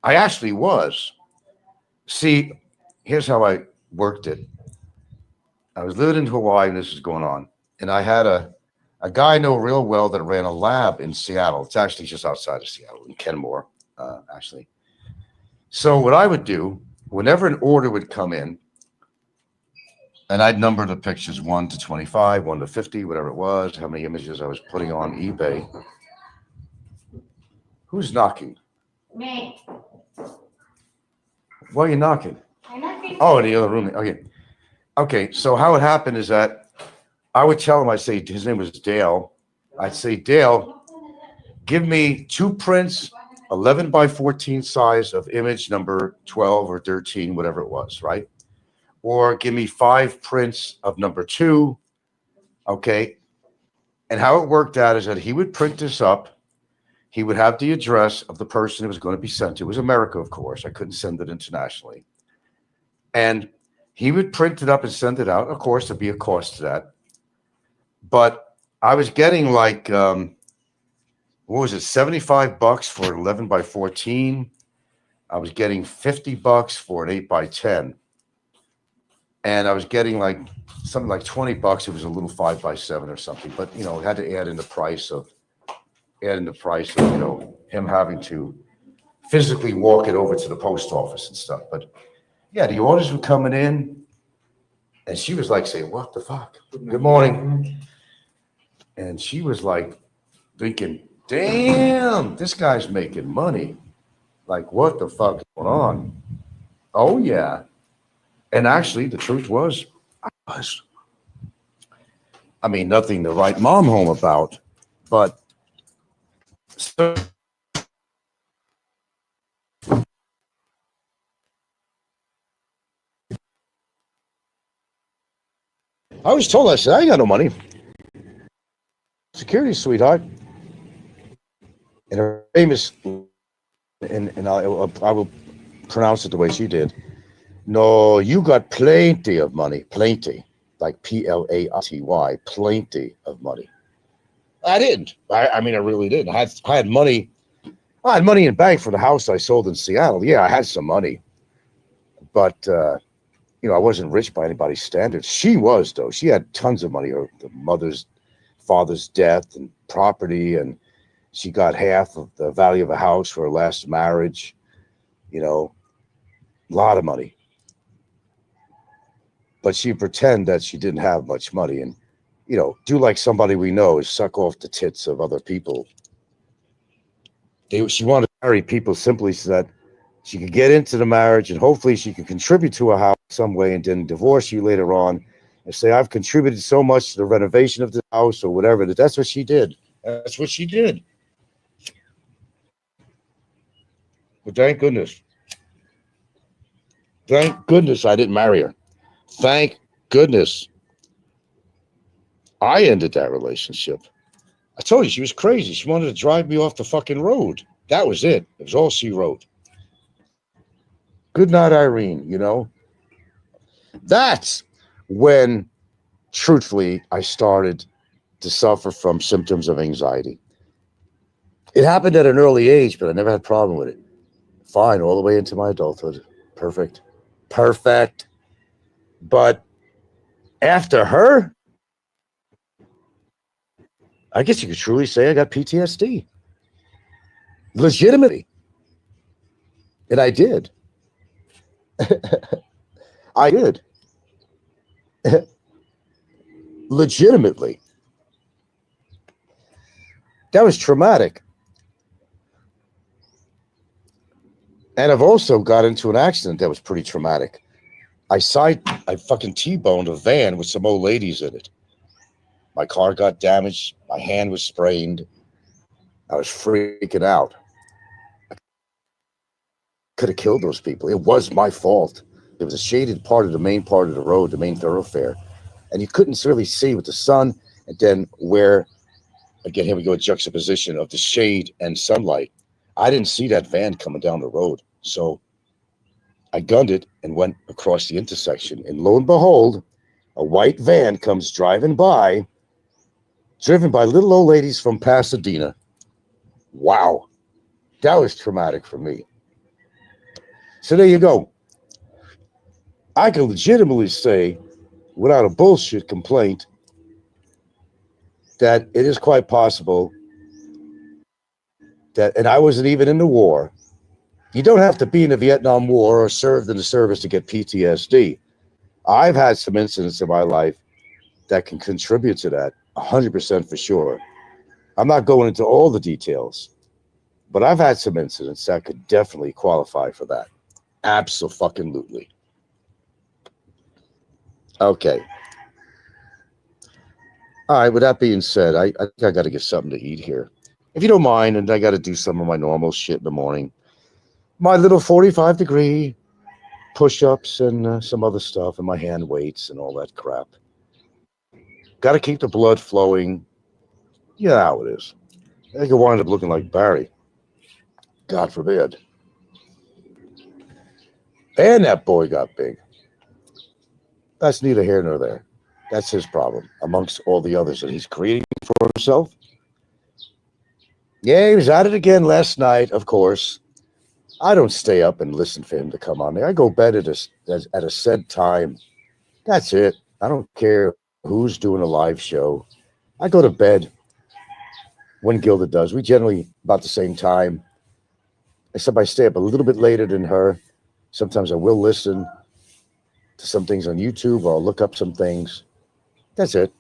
I actually was. See, here's how I worked it. I was living in Hawaii and this was going on. And I had a guy I know real well that ran a lab in Seattle. It's actually just outside of Seattle, in Kenmore, actually. So what I would do, whenever an order would come in, and I'd number the pictures 1 to 25, 1 to 50, whatever it was, how many images I was putting on eBay. Who's knocking? Me. Why are you knocking? I'm knocking. Oh, in the other room. Okay. Okay, so how it happened is that I would tell him, I'd say, his name was Dale. I'd say, Dale, give me 2 prints, 11 by 14 size of image number 12 or 13, whatever it was, right? Or give me 5 prints of number 2, okay? And how it worked out is that he would print this up. He would have the address of the person it was going to be sent to. It was America, of course. I couldn't send it internationally. And he would print it up and send it out. Of course, there'd be a cost to that. But I was getting like, what was it, $75 for 11 by 14. I was getting $50 for an 8 by 10. And I was getting like something like $20. It was a little 5 by 7 or something. But, it had to add in the price of, him having to physically walk it over to the post office and stuff. But yeah, the orders were coming in. And she was like saying, what the fuck? Good morning. And she was like thinking, damn, this guy's making money. Like, what the fuck is going on? Oh, yeah. And actually, the truth was, I was. I mean, nothing to write mom home about, but so I was told, I said, I ain't got no money. Security, sweetheart. And her famous, and I will pronounce it the way she did. No, you got plenty of money, plenty, like P-L-A-T-Y, plenty of money. I didn't. I mean, I really didn't. I had money. I had money in bank for the house I sold in Seattle. Yeah, I had some money, but I wasn't rich by anybody's standards. She was, though. She had tons of money. Her father's death and property, and she got half of the value of a house for her last marriage. A lot of money. But she'd pretend that she didn't have much money and, do like somebody we know is suck off the tits of other people. She wanted to marry people simply so that she could get into the marriage and hopefully she could contribute to a house some way and then divorce you later on and say, I've contributed so much to the renovation of the house or whatever. That's what she did. That's what she did. But thank goodness. Thank goodness I didn't marry her. Thank goodness I ended that relationship. I told you she was crazy. She wanted to drive me off the fucking road. That was it. It was all she wrote. Good night, Irene, That's when, truthfully, I started to suffer from symptoms of anxiety. It happened at an early age, but I never had a problem with it. Fine, all the way into my adulthood. Perfect. But after her, I guess you could truly say I got PTSD. Legitimately. And I did. I did. Legitimately. That was traumatic. And I've also got into an accident that was pretty traumatic. I fucking T-boned a van with some old ladies in it. My car got damaged. My hand was sprained. I was freaking out. I could have killed those people. It was my fault. It was a shaded part of the main part of the road, the main thoroughfare. And you couldn't really see with the sun. And then again, here we go, a juxtaposition of the shade and sunlight. I didn't see that van coming down the road. So I gunned it and went across the intersection. And lo and behold, a white van comes driving by, driven by little old ladies from Pasadena. Wow. That was traumatic for me. So there you go. I can legitimately say, without a bullshit complaint, that it is quite possible that, and I wasn't even in the war. You don't have to be in the Vietnam War or served in the service to get PTSD. I've had some incidents in my life that can contribute to that, 100% for sure. I'm not going into all the details, but I've had some incidents that could definitely qualify for that. Abso-fucking-lutely. Okay. All right, with that being said, I think I got to get something to eat here. If you don't mind, and I got to do some of my normal shit in the morning. My little 45-degree push-ups and some other stuff and my hand weights and all that crap. Got to keep the blood flowing. You know how it is. I could wind up looking like Barry. God forbid. And that boy got big. That's neither here nor there. That's his problem, amongst all the others that he's creating for himself. Yeah, he was at it again last night, of course. I don't stay up and listen for him to come on there. I go bed at a set time. That's it. I don't care who's doing a live show. I go to bed when Gilda does. We generally about the same time. Except I stay up a little bit later than her. Sometimes I will listen to some things on YouTube or I'll look up some things. That's it.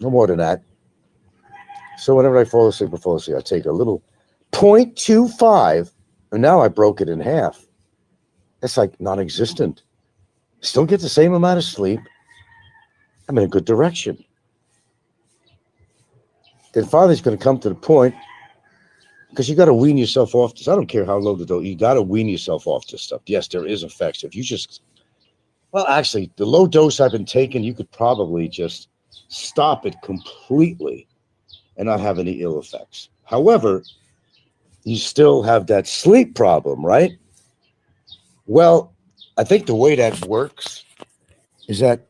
No more than that. So whenever I fall asleep, I take a little 0.25, and now I broke it in half. That's like non-existent. Still get the same amount of sleep. I'm in a good direction. Then finally it's going to come to the point, because you got to wean yourself off this. I don't care how low the dose. You got to wean yourself off this stuff. Yes, there is effects. If you just, well, actually, the low dose I've been taking, you could probably just stop it completely and not have any ill effects. However, you still have that sleep problem, right? Well, I think the way that works is that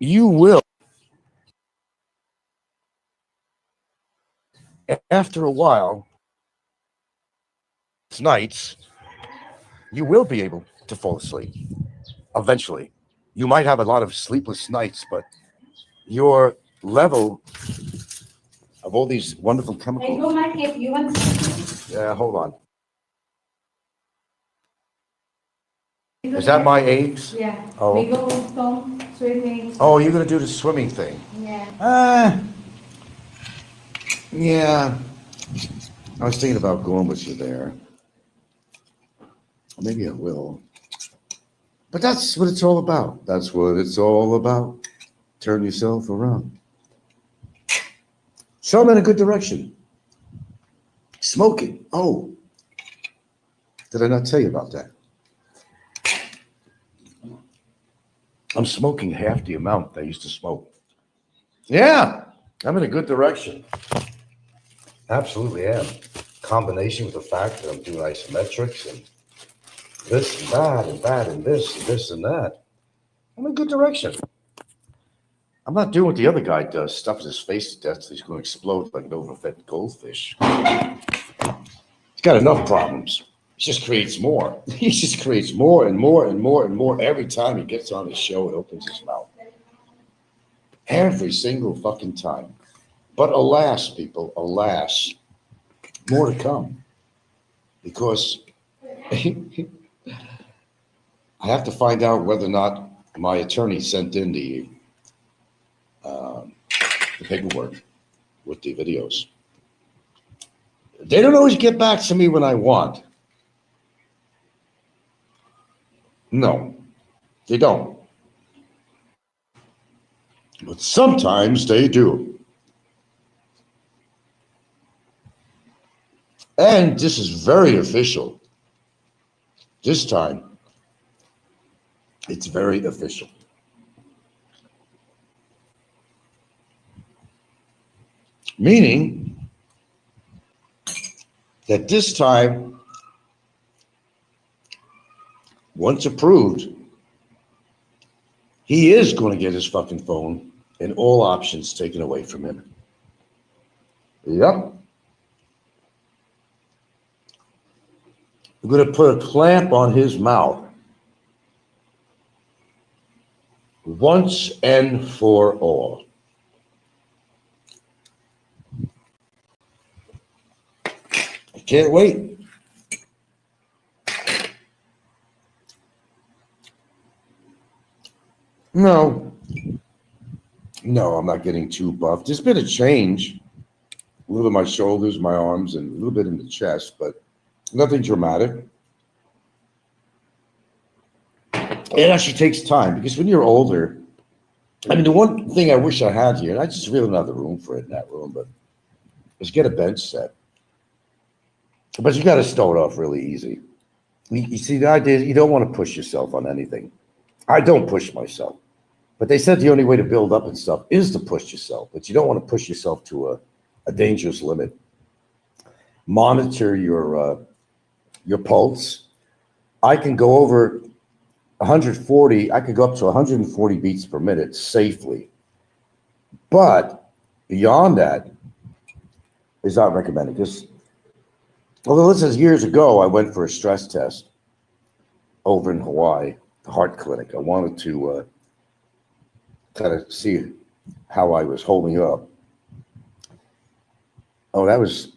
you will, after a while, nights, you will be able to fall asleep eventually. You might have a lot of sleepless nights, but your level of all these wonderful chemicals. Yeah, hold on. Is that my eggs? Yeah. Oh. We go swimming. Oh, you're gonna do the swimming thing? Yeah. Yeah. I was thinking about going with you there. Maybe I will. But that's what it's all about. That's what it's all about. Turn yourself around. So I'm in a good direction. Smoking. Oh. Did I not tell you about that? I'm smoking half the amount I used to smoke. Yeah. I'm in a good direction. Absolutely am. Combination with the fact that I'm doing isometrics and this and that and that and this and that. I'm in a good direction. I'm not doing what the other guy does, stuffing his face to death so he's going to explode like an overfed goldfish. He's got enough problems. He just creates more. He just creates more and more and more and more every time he gets on his show and opens his mouth. Every single fucking time. But alas, people, alas, more to come. Because I have to find out whether or not my attorney sent in the paperwork with the videos. They don't always get back to me when I want. No, they don't. But sometimes they do. And this is very official. This time, it's very official. Meaning that this time, once approved, he is going to get his fucking phone and all options taken away from him. Yep. We're going to put a clamp on his mouth once and for all. I can't wait. No, I'm not getting too buff. There's been a change. A little in my shoulders, my arms, and a little bit in the chest, but nothing dramatic. It actually takes time because when you're older, I mean, the one thing I wish I had here, and I just really don't have the room for it in that room, but is get a bench set. But you got to start off really easy. You see, the idea is you don't want to push yourself on anything. I don't push myself. But they said the only way to build up and stuff is to push yourself, but you don't want to push yourself to a dangerous limit. Monitor your pulse. I can go over 140, I could go up to 140 beats per minute safely. But beyond that is not recommended. Because although this is years ago, I went for a stress test over in Hawaii, the heart clinic. I wanted to kind of see how I was holding up. Oh, that was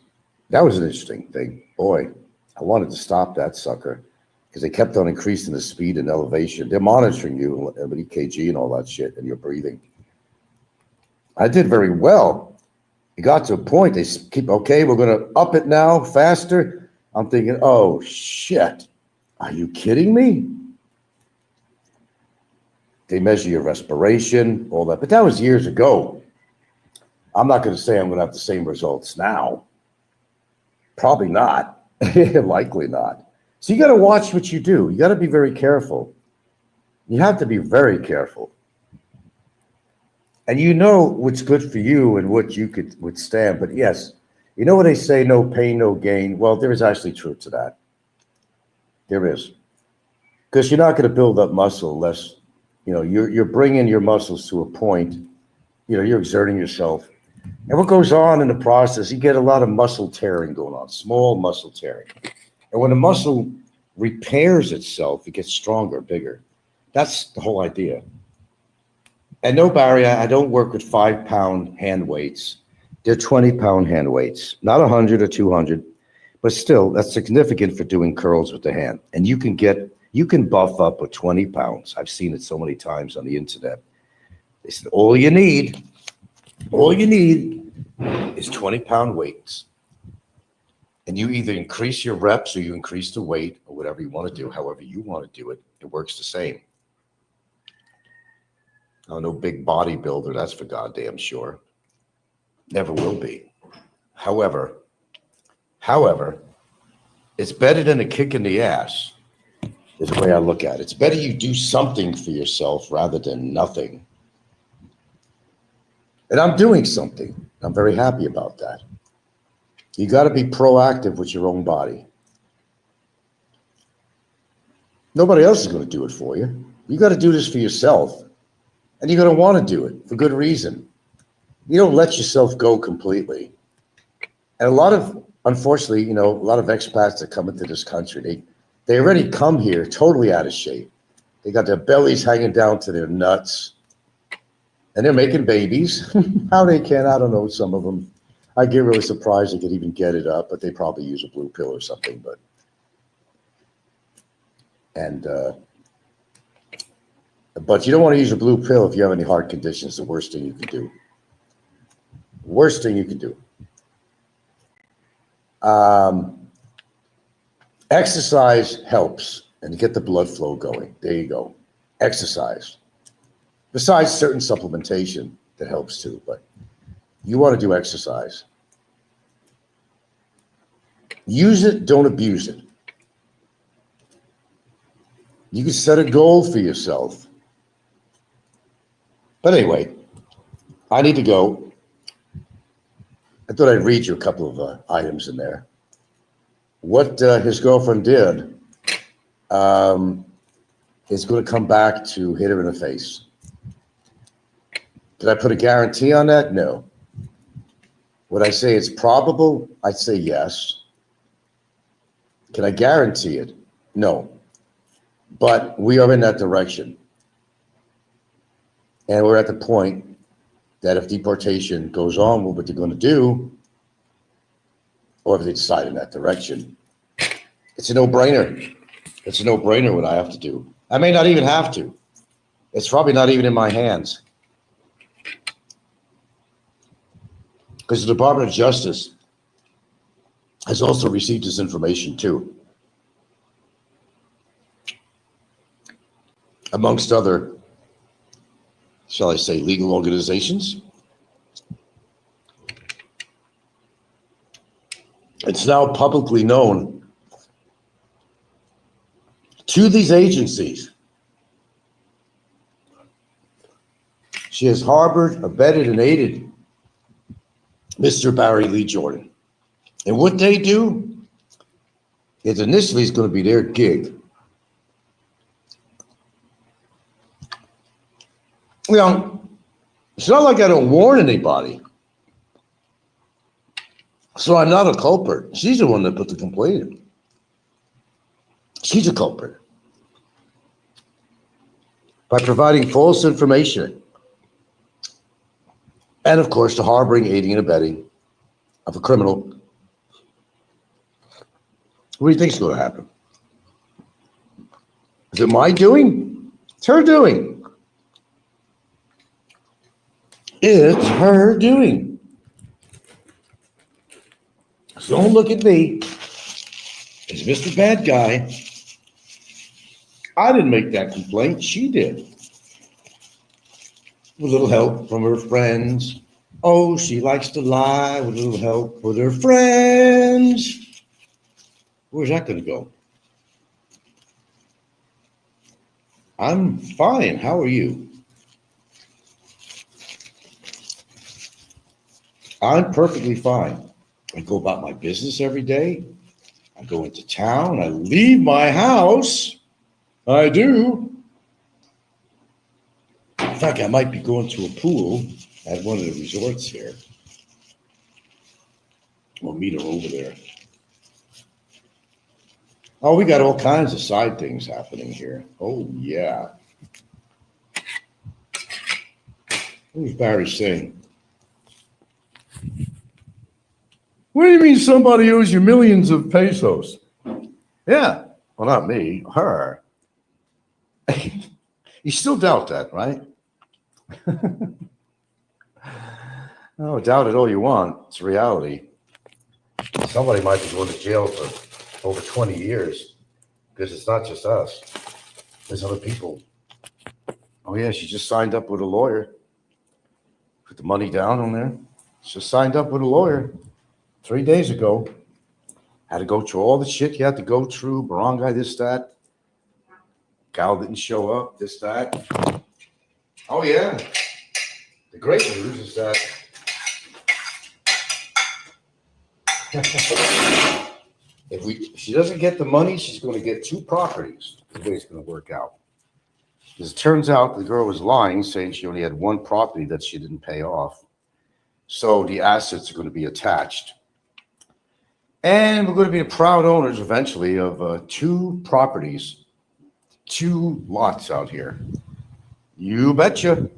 an interesting thing. Boy, I wanted to stop that sucker because they kept on increasing the speed and elevation. They're monitoring you with EKG and all that shit, and your breathing. I did very well. It got to a point, they keep, okay, we're going to up it now, faster. I'm thinking, oh, shit. Are you kidding me? They measure your respiration, all that. But that was years ago. I'm not going to say I'm going to have the same results now. Probably not. Likely not. So you got to watch what you do. You got to be very careful. You have to be very careful. And you know what's good for you and what you could withstand. But yes, you know what they say, no pain, no gain. Well, there is actually truth to that. There is. Because you're not going to build up muscle unless, you're bringing your muscles to a point, you're exerting yourself. And what goes on in the process, you get a lot of muscle tearing going on, small muscle tearing. And when the muscle repairs itself, it gets stronger, bigger. That's the whole idea. And no, Barry, I don't work with 5-pound hand weights. They're 20-pound hand weights, not 100 or 200, but still, that's significant for doing curls with the hand. And you You can buff up with 20 pounds. I've seen it so many times on the internet. They said, all you need is 20-pound weights. And you either increase your reps or you increase the weight or whatever you want to do, however you want to do it. It works the same. I'm no big bodybuilder, that's for goddamn sure. Never will be. However, it's better than a kick in the ass, is the way I look at it. It's better you do something for yourself rather than nothing. And I'm doing something. I'm very happy about that. You got to be proactive with your own body. Nobody else is going to do it for you. You got to do this for yourself. And you're going to want to do it for good reason. You don't let yourself go completely. And unfortunately, a lot of expats that come into this country, they already come here totally out of shape. They got their bellies hanging down to their nuts. And they're making babies. How they can, I don't know, some of them. I get really surprised they could even get it up, but they probably use a blue pill or something. But you don't want to use a blue pill if you have any heart conditions. The worst thing you can do. Worst thing you can do. Exercise helps and to get the blood flow going. There you go. Exercise. Besides certain supplementation that helps too, but you want to do exercise. Use it, don't abuse it. You can set a goal for yourself. But anyway, I need to go. I thought I'd read you a couple of items in there. What his girlfriend did is going to come back to hit her in the face. Did I put a guarantee on that? No. Would I say it's probable? I'd say yes. Can I guarantee it? No. But we are in that direction. And we're at the point that if deportation goes on with what they're going to do, or if they decide in that direction, it's a no-brainer. It's a no-brainer what I have to do. I may not even have to. It's probably not even in my hands. Because the Department of Justice has also received this information too. Amongst other, shall I say, legal organizations. It's now publicly known to these agencies. She has harbored, abetted, and aided Mr. Barry Lee Jordan. And what they do is initially it's going to be their gig. It's not like I don't warn anybody. So I'm not a culprit. She's the one that put the complaint in. She's a culprit. By providing false information. And of course, the harboring, aiding, and abetting of a criminal. What do you think is going to happen? Is it my doing? It's her doing. It's her doing. So don't look at me as Mr. Bad Guy. I didn't make that complaint. She did. With a little help from her friends. Oh, she likes to lie with a little help with her friends. Where's that going to go? I'm fine. How are you? I'm perfectly fine. I go about my business every day. I go into town. I leave my house. I do. In fact, I might be going to a pool at one of the resorts here. We'll meet her over there. Oh, we got all kinds of side things happening here. Oh, yeah. What was Barry saying? What do you mean somebody owes you millions of pesos? Yeah. Well, not me. Her. You still doubt that, right? No, doubt it all you want. It's reality. Somebody might be going to jail for over 20 years because it's not just us. There's other people. Oh, yeah, she just signed up with a lawyer. Put the money down on there. She just signed up with a lawyer 3 days ago. Had to go through all the shit you had to go through. Barangay, this, that. Gal didn't show up, this, that. Oh, yeah. The great news is that if she doesn't get the money, she's going to get 2 properties. The way it's going to work out. Because it turns out the girl was lying, saying she only had 1 property that she didn't pay off. So the assets are going to be attached. And we're going to be the proud owners eventually of 2 properties, 2 lots out here. You betcha.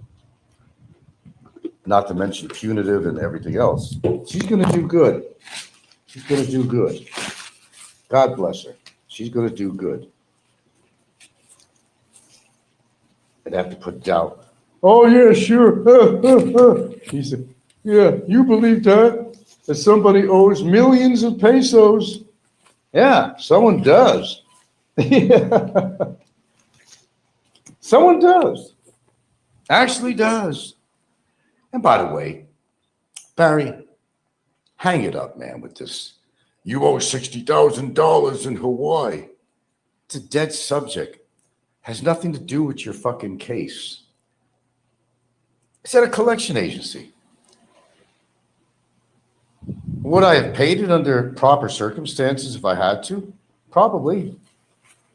Not to mention punitive and everything else. She's going to do good. She's going to do good. God bless her. She's going to do good. I'd have to put doubt. Oh, yeah, sure. He said, yeah, you believe that somebody owes millions of pesos? Yeah, someone does. Someone does. Actually does. And by the way, Barry, hang it up, man, with this. You owe $60,000 in Hawaii. It's a dead subject. Has nothing to do with your fucking case. It's at a collection agency. Would I have paid it under proper circumstances if I had to? Probably.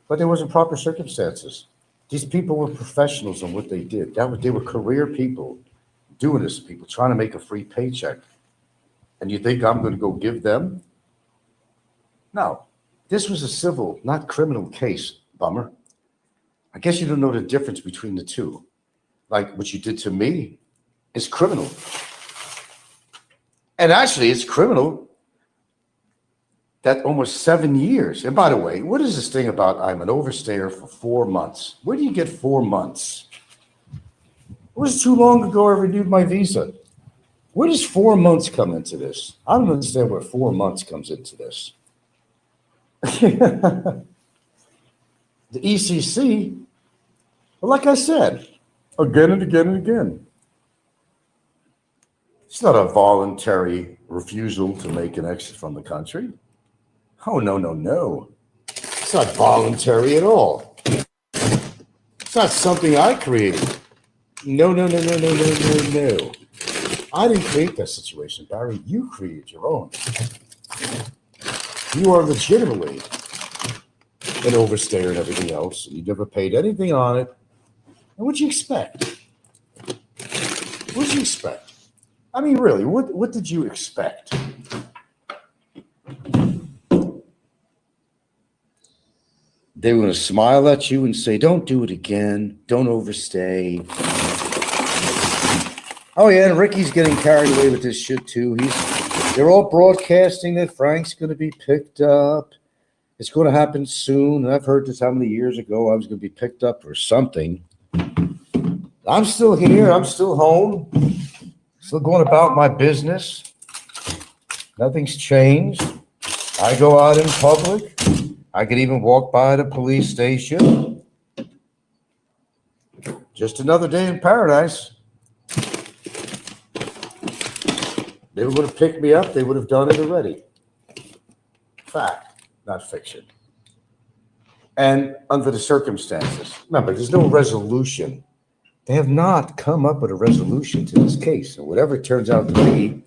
But there wasn't proper circumstances. These people were professionals on what they did. They were career people doing this to people, trying to make a free paycheck. And you think I'm going to go give them? No. This was a civil, not criminal case, bummer. I guess you don't know the difference between the two. Like what you did to me is criminal. And actually, it's criminal that almost 7 years. And by the way, what is this thing about I'm an overstayer for 4 months? Where do you get 4 months? It was too long ago I renewed my visa. Where does 4 months come into this? I don't understand where 4 months comes into this. The ECC, well, like I said, again and again and again. It's not a voluntary refusal to make an exit from the country. Oh, no, no, no. It's not voluntary at all. It's not something I created. No, no, no, no, no, no, no, no. I didn't create that situation, Barry. You created your own. You are legitimately an overstayer and everything else. You never paid anything on it. And what'd you expect? What'd you expect? I mean, really, what did you expect? They were going to smile at you and say, don't do it again. Don't overstay. Oh, yeah, and Ricky's getting carried away with this shit, too. They're all broadcasting that Frank's going to be picked up. It's going to happen soon. I've heard this how many years ago I was going to be picked up or something. I'm still here. I'm still home. Still going about my business. Nothing's changed. I go out in public. I could even walk by the police station. Just another day in paradise. They were going to pick me up. They would have done it already. Fact, not fiction. And under the circumstances, remember, there's no resolution. They have not come up with a resolution to this case. And whatever it turns out to be,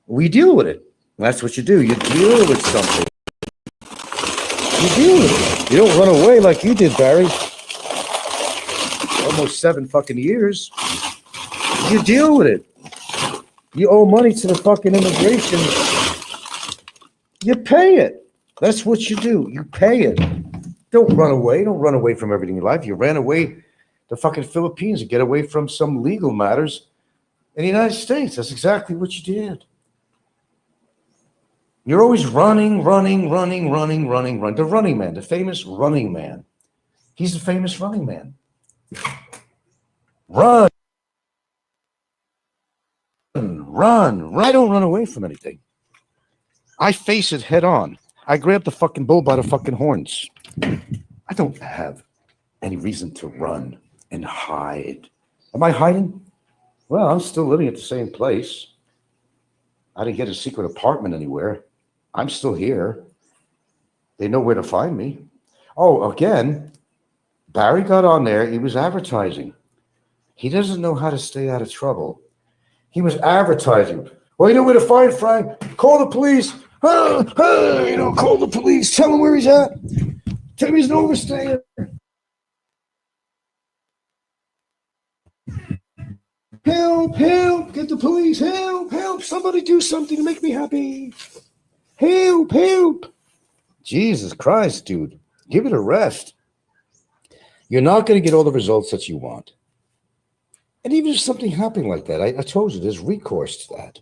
we deal with it. That's what you do. You deal with something. You deal with it. You don't run away like you did, Barry. Almost 7 fucking years. You deal with it. You owe money to the fucking immigration. You pay it. That's what you do. You pay it. Don't run away. Don't run away from everything in life. You ran away to fucking Philippines to get away from some legal matters in the United States. That's exactly what you did. You're always running. The running man, the famous running man. He's the famous running man. Run. Run. I don't run away from anything. I face it head on. I grab the fucking bull by the fucking horns. I don't have any reason to run and hide. Am I hiding? Well, I'm still living at the same place. I didn't get a secret apartment anywhere. I'm still here. They know where to find me. Oh, again, Barry got on there. He was advertising. He doesn't know how to stay out of trouble. He was advertising. Well, you know where to find Frank? Call the police. Call the police. Tell him where he's at. Tell him he's an overstayer. Help, help, get the police. Help, help. Somebody do something to make me happy. Help, help. Jesus Christ, dude. Give it a rest. You're not going to get all the results that you want. And even if something happening like that, I told you there's recourse to that.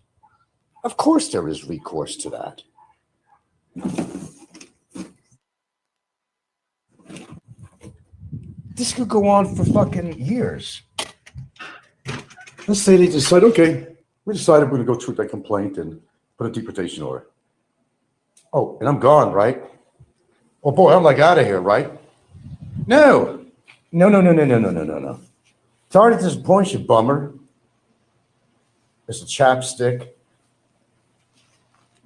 Of course there is recourse to that. This could go on for fucking years. Let's say they decide, okay, we decided we're going to go through that complaint and put a deportation order. Oh, and I'm gone, right? Oh boy, I'm like out of here, right? No. Sorry to disappoint you, bummer. Mr. Chapstick.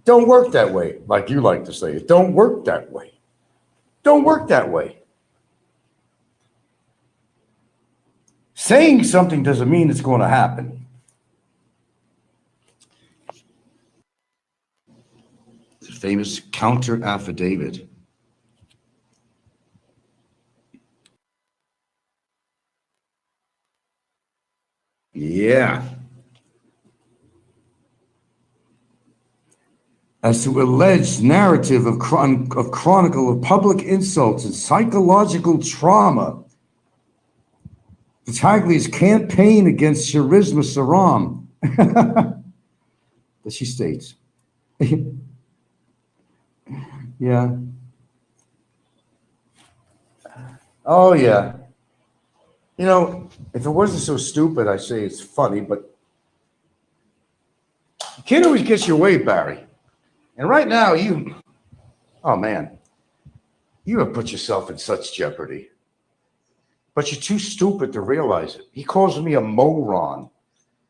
Don't work that way, like you like to say. It don't work that way. Don't work that way. Saying something doesn't mean it's going to happen. The famous counter affidavit. Yeah. As to alleged narrative of chronicle of public insults and psychological trauma, Battaglia's campaign against Charisma Saram. That she states. Yeah. Oh, yeah. You know, if it wasn't so stupid, I'd say it's funny, but you can't always get your way, Barry. And right now, oh man, you have put yourself in such jeopardy. But you're too stupid to realize it. He calls me a moron.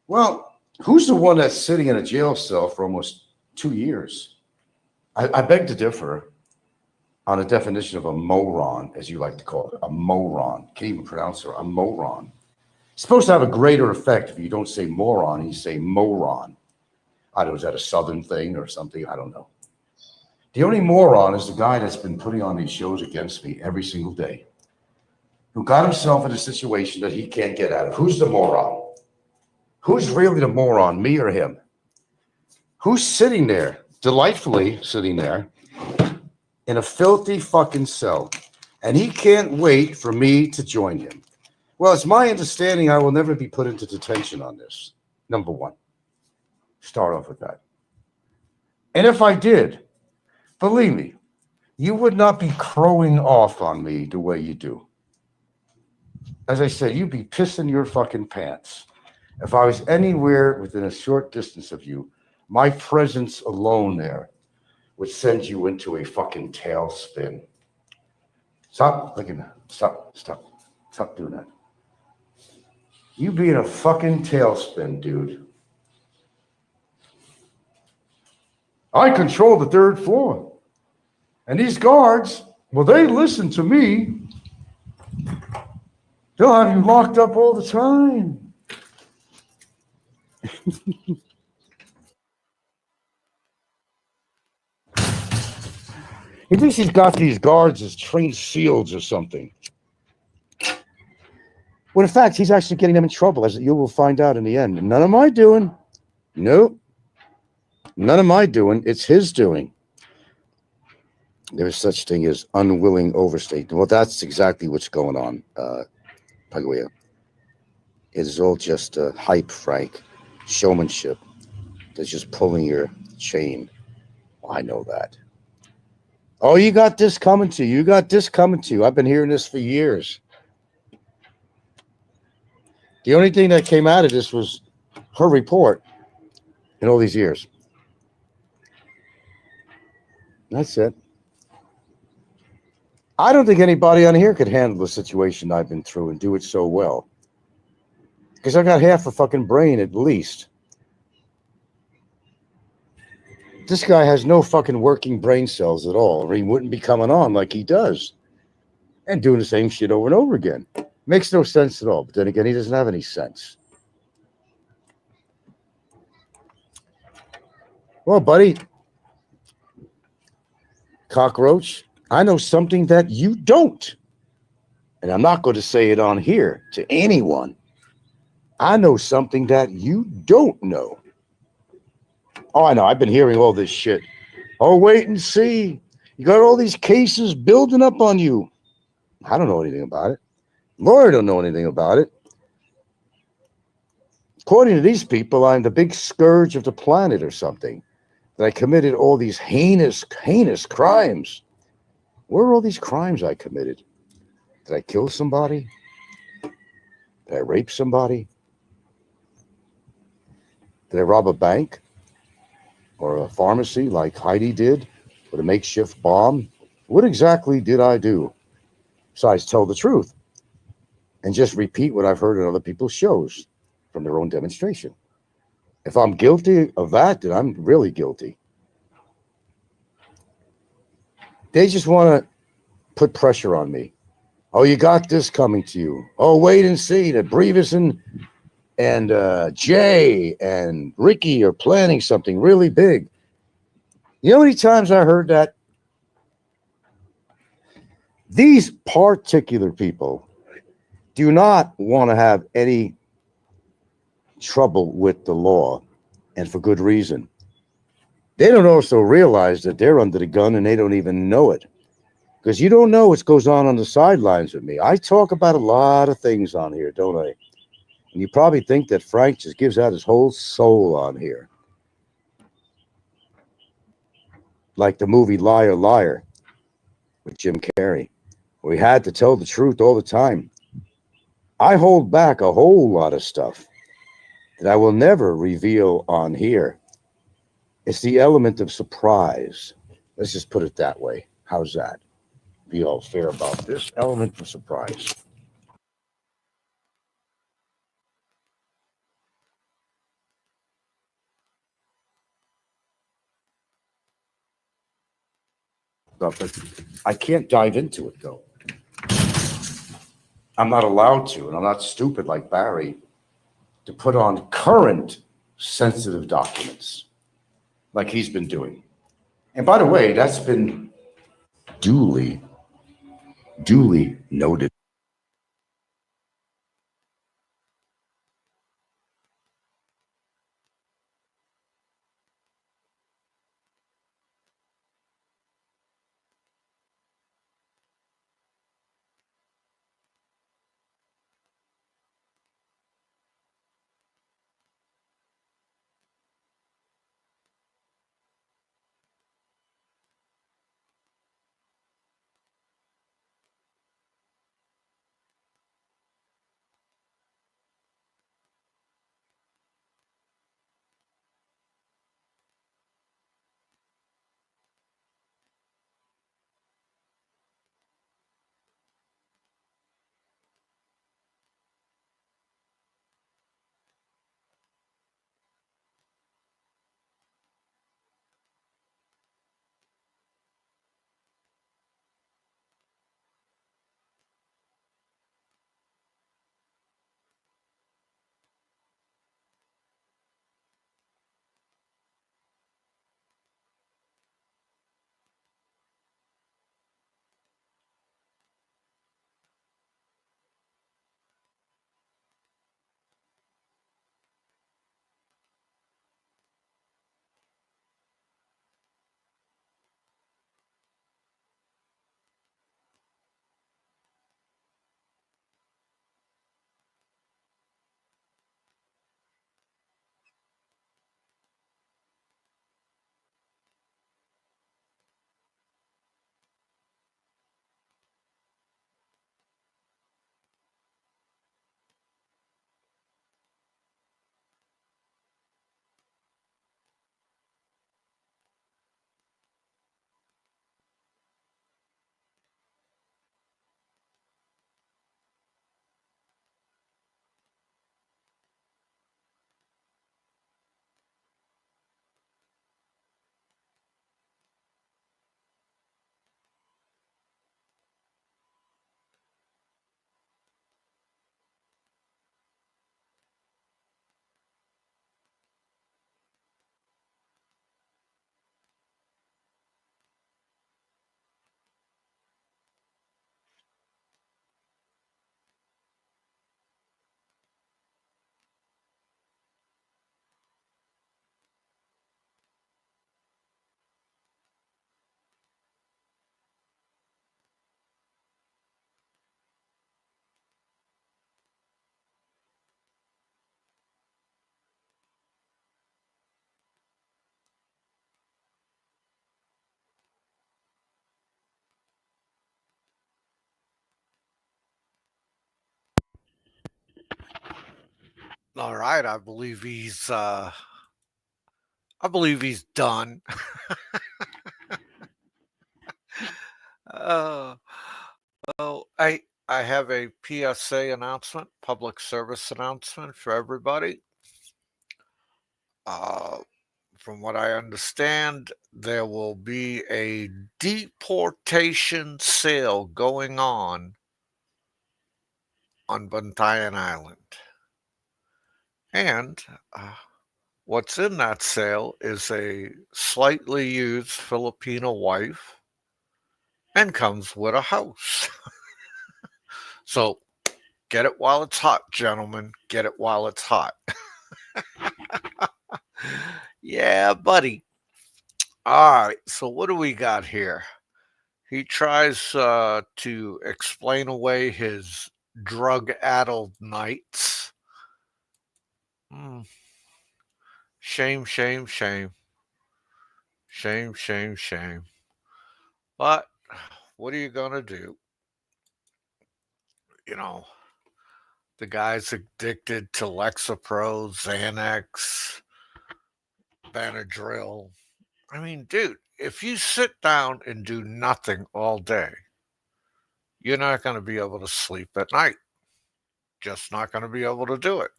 Well, who's the one that's sitting in a jail cell for almost 2 years? I beg to differ on a definition of a moron, as you like to call it, a moron. Can't even pronounce it, a moron. It's supposed to have a greater effect if you don't say moron, you say moron. I don't know, is that a Southern thing or something? I don't know. The only moron is the guy that's been putting on these shows against me every single day, who got himself in a situation that he can't get out of. Who's the moron? Who's really the moron, me or him? Who's sitting there, delightfully sitting there, in a filthy fucking cell, and he can't wait for me to join him? Well, it's my understanding I will never be put into detention on this, number one. Start off with that. And if I did, believe me, you would not be crowing off on me the way you do. As I said, you'd be pissing your fucking pants. If I was anywhere within a short distance of you, my presence alone there would send you into a fucking tailspin. Stop looking at that. Stop doing that. You be in a fucking tailspin, dude. I control the 3rd floor. And these guards, well, they listen to me. They'll have you locked up all the time. He thinks he's got these guards as trained SEALs or something. Well, in fact, he's actually getting them in trouble, as you will find out in the end. None of my doing. Nope. None of my doing. It's his doing. There is such thing as unwilling overstate. Well, that's exactly what's going on, Paglia. It is all just hype, Frank. Showmanship. They're just pulling your chain. Well, I know that. Oh, you got this coming to you. You got this coming to you. I've been hearing this for years. The only thing that came out of this was her report in all these years. That's it. I don't think anybody on here could handle the situation I've been through and do it so well. Because I got half a fucking brain at least. This guy has no fucking working brain cells at all, or he wouldn't be coming on like he does and doing the same shit over and over again. Makes no sense at all. But then again, he doesn't have any sense. Well, buddy, cockroach, I know something that you don't. And I'm not going to say it on here to anyone. I know something that you don't know. Oh, I know. I've been hearing all this shit. Oh, wait and see. You got all these cases building up on you. I don't know anything about it. Lawyer don't know anything about it. According to these people, I'm the big scourge of the planet or something. That I committed all these heinous crimes. Where are all these crimes I committed? Did I kill somebody? Did I rape somebody? Did I rob a bank? Or a pharmacy like Heidi did with a makeshift bomb? What exactly did I do? Besides tell the truth and just repeat what I've heard in other people's shows from their own demonstration. If I'm guilty of that, then I'm really guilty. They just want to put pressure on me. Oh, you got this coming to you. Oh, wait and see that Brevis and Jay and Ricky are planning something really big. You know how many times I heard that? These particular people do not want to have any trouble with the law, and for good reason. They don't also realize that they're under the gun and they don't even know it. Because you don't know what goes on the sidelines with me. I talk about a lot of things on here, don't I? And you probably think that Frank just gives out his whole soul on here. Like the movie Liar, Liar with Jim Carrey, where he had to tell the truth all the time. I hold back a whole lot of stuff that I will never reveal on here. It's the element of surprise. Let's just put it that way. How's that? Be all fair about this element of surprise. But I can't dive into it though. I'm not allowed to, and I'm not stupid like Barry to put on current sensitive documents like he's been doing. And by the way, that's been duly, duly noted. All right, I believe he's done. Uh, well, I have a PSA announcement, public service announcement for everybody. Uh, from what I understand, there will be a deportation sale going on Bantayan Island. And what's in that sale is a slightly used Filipino wife and comes with a house. So get it while it's hot, gentlemen. Get it while it's hot. Yeah, buddy. All right. So what do we got here? He tries to explain away his drug-addled nights. Hmm. Shame, shame, shame. Shame, shame, shame. But what are you going to do? You know, the guy's addicted to Lexapro, Xanax, Benadryl. I mean, dude, if you sit down and do nothing all day, you're not going to be able to sleep at night. Just not going to be able to do it.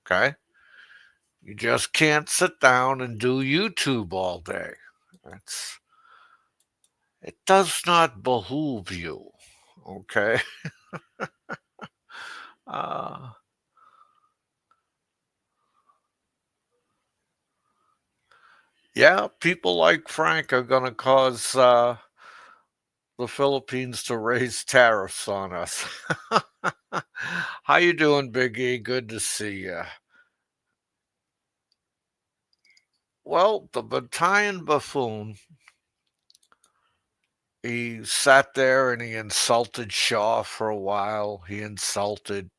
Okay? You just can't sit down and do YouTube all day. It's it does not behoove you. Okay? Uh, yeah, people like Frank are going to cause the Philippines to raise tariffs on us. How you doing, Big E? Good to see you. Well, the battalion buffoon, he sat there and he insulted Shaw for a while. He insulted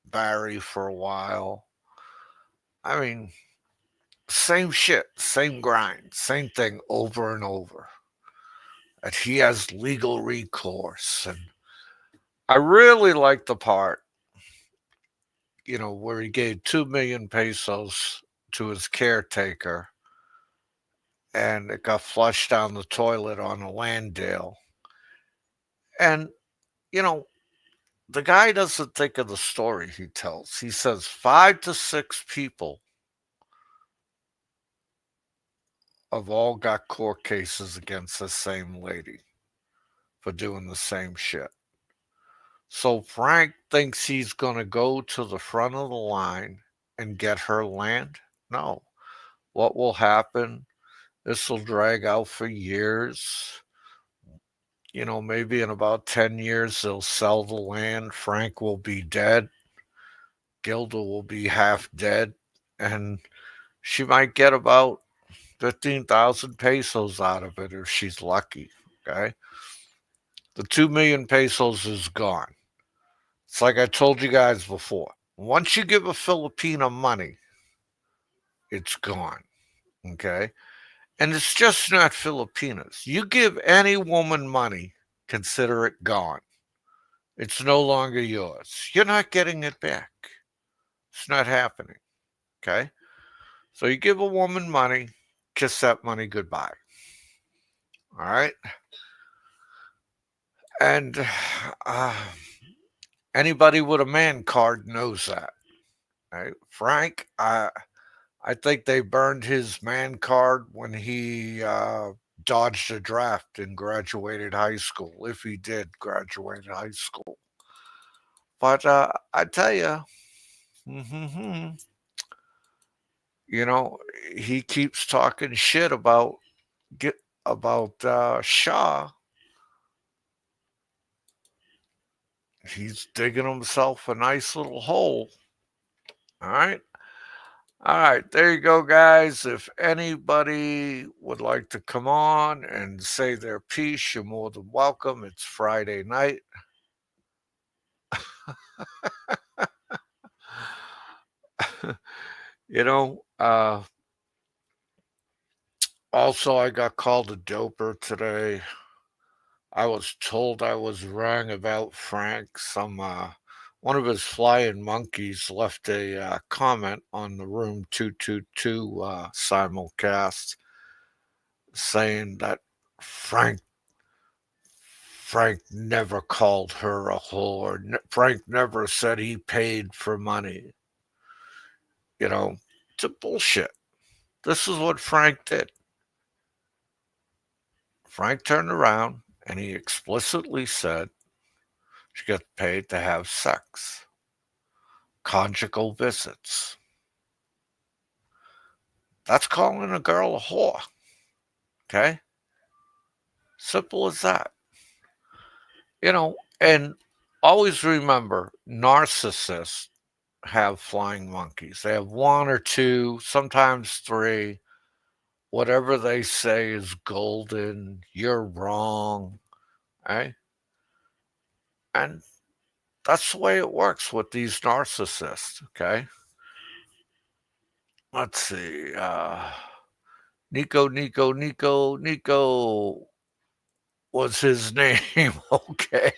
Barry for a while. I mean, same shit, same grind, same thing over and over. And he has legal recourse. And I really like the part, where he gave 2 million pesos to his caretaker and it got flushed down the toilet on a land deal. And, you know, the guy doesn't think of the story he tells. He says 5 to 6 people have all got court cases against the same lady for doing the same shit. So Frank thinks he's going to go to the front of the line and get her land. No. What will happen? This will drag out for years. Maybe in about 10 years, they'll sell the land. Frank will be dead. Gilda will be half dead. And she might get about 15,000 pesos out of it if she's lucky. Okay. The 2 million pesos is gone. It's like I told you guys before. Once you give a Filipino money, it's gone. Okay. And it's just not Filipinos. You give any woman money, consider it gone. It's no longer yours. You're not getting it back. It's not happening. Okay. So you give a woman money, kiss that money goodbye. All right. And uh, anybody with a man card knows that. Right? Frank, I think they burned his man card when he dodged a draft and graduated high school, if he did graduate high school. But I tell you, mm-hmm, you know, he keeps talking shit get about Shaw. He's digging himself a nice little hole. All right. All right, there you go, guys. If anybody would like to come on and say their piece, you're more than welcome. It's Friday night. you know, uh, Also, I got called a doper I was told I was wrong about Frank. Some one of his flying monkeys left a comment on the Room 222 simulcast saying that Frank Frank never called her a whore. Frank never said he paid for money. You know, it's a bullshit. This is what Frank did. Frank turned around and he explicitly said she gets paid to have sex, conjugal visits. That's calling a girl a whore. Okay? Simple as that. You know, and always remember narcissists have flying monkeys. They have one or two, sometimes three. Whatever they say is golden. You're wrong. Right? And that's the way it works with these narcissists. Okay? Let's see. Nico was his name. Okay.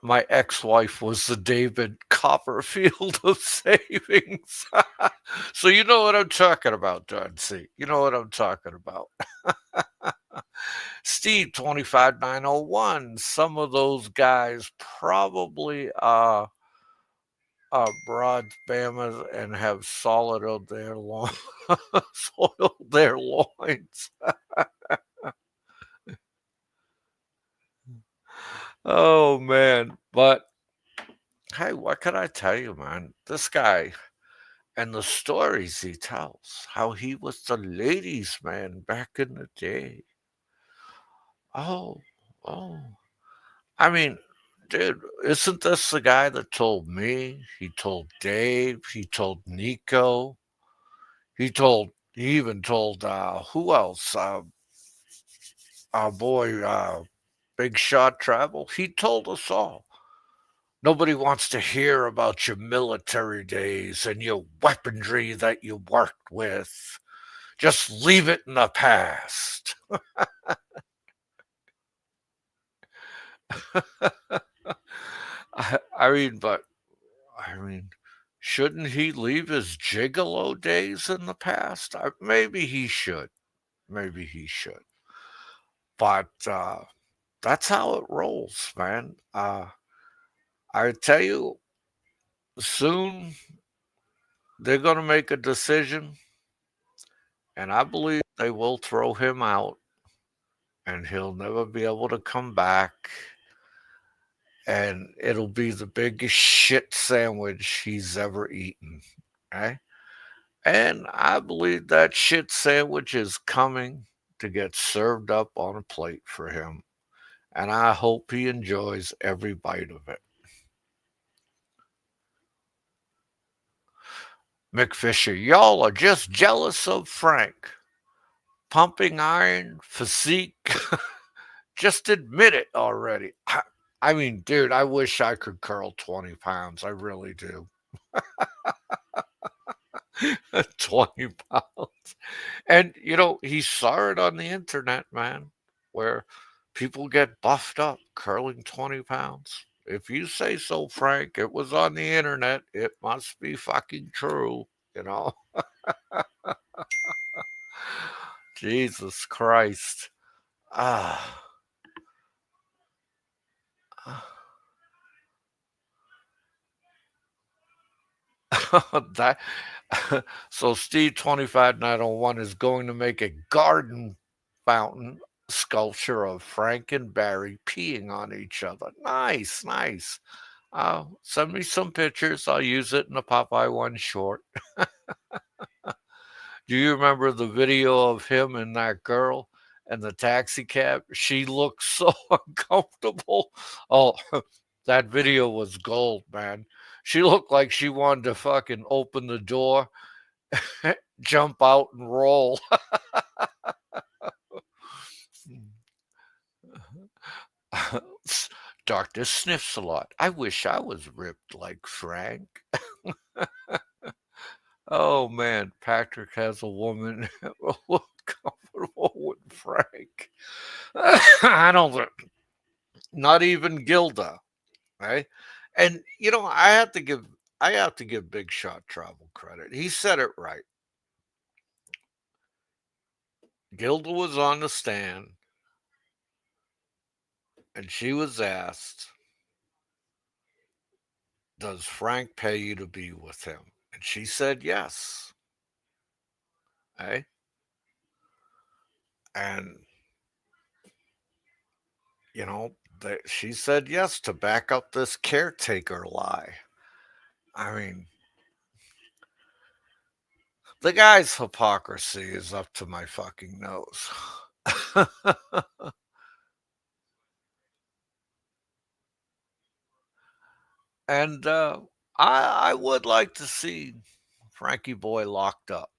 My ex-wife was the David Copperfield of savings. So you know what I'm talking about, Darcy. You know what I'm talking about. Steve 25901. Some of those guys probably broad spammers and have soiled their loins. Oh man. But hey, what can I tell you, man? This guy and the stories he tells, how he was the ladies' man back in the day. Oh, oh. I mean, dude, isn't this the guy that told me? He told Dave, he told Nico, he even told who else? Our boy Big Shot Travel. He told us all. Nobody wants to hear about your military days and your weaponry that you worked with. Just leave it in the past. I mean, shouldn't he leave his gigolo days in the past? Maybe he should. Maybe he should. But that's how it rolls, man. I tell you, soon they're going to make a decision, and I believe they will throw him out, and he'll never be able to come back. And it'll be the biggest shit sandwich he's ever eaten. Okay? And I believe that shit sandwich is coming to get served up on a plate for him. And I hope he enjoys every bite of it. Mick Fisher, y'all are just jealous of Frank. Pumping iron, physique. Just admit it already. I mean, dude, I wish I could curl 20 pounds. I really do. 20 pounds. And, you know, he saw it on the internet, man, where people get buffed up curling 20 pounds. If you say so, Frank, it was on the internet. It must be fucking true, you know? Jesus Christ. Ah. that so Steve 25901 is going to make a garden fountain sculpture of Frank and Barry peeing on each other. Nice, nice. Send me some pictures. I'll use it in the Popeye one short. Do you remember the video of him and that girl and the taxi cab? She looked so uncomfortable. Oh, that video was gold, man. She looked like she wanted to fucking open the door, jump out, and roll. Doctor sniffs a lot. I wish I was ripped like Frank. Oh man, Patrick has a woman comfortable with Frank. I don't, not even Gilda, right? And I have to give Big Shot Travel credit. He said it right. Gilda was on the stand and she was asked, "Does Frank pay you to be with him?" And she said yes. Okay? And you know, she said yes to back up this caretaker lie. I mean, the guy's hypocrisy is up to my fucking nose. And I would like to see Frankie Boy locked up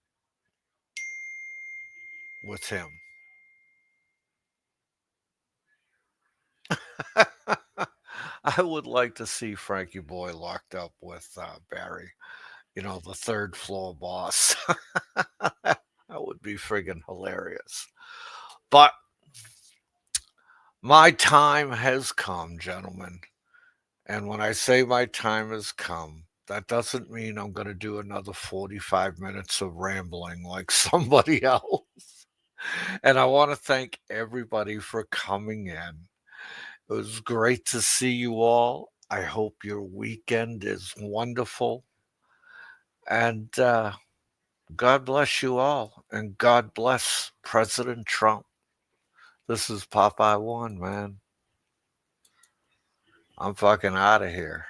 with him. I would like to see Frankie Boy locked up with Barry, the third floor boss. That would be friggin' hilarious. But my time has come, gentlemen. And when I say my time has come, that doesn't mean I'm going to do another 45 minutes of rambling like somebody else. And I want to thank everybody for coming in. It was great to see you all. I hope your weekend is wonderful. And God bless you all. And God bless President Trump. This is Popeye One, man. I'm fucking out of here.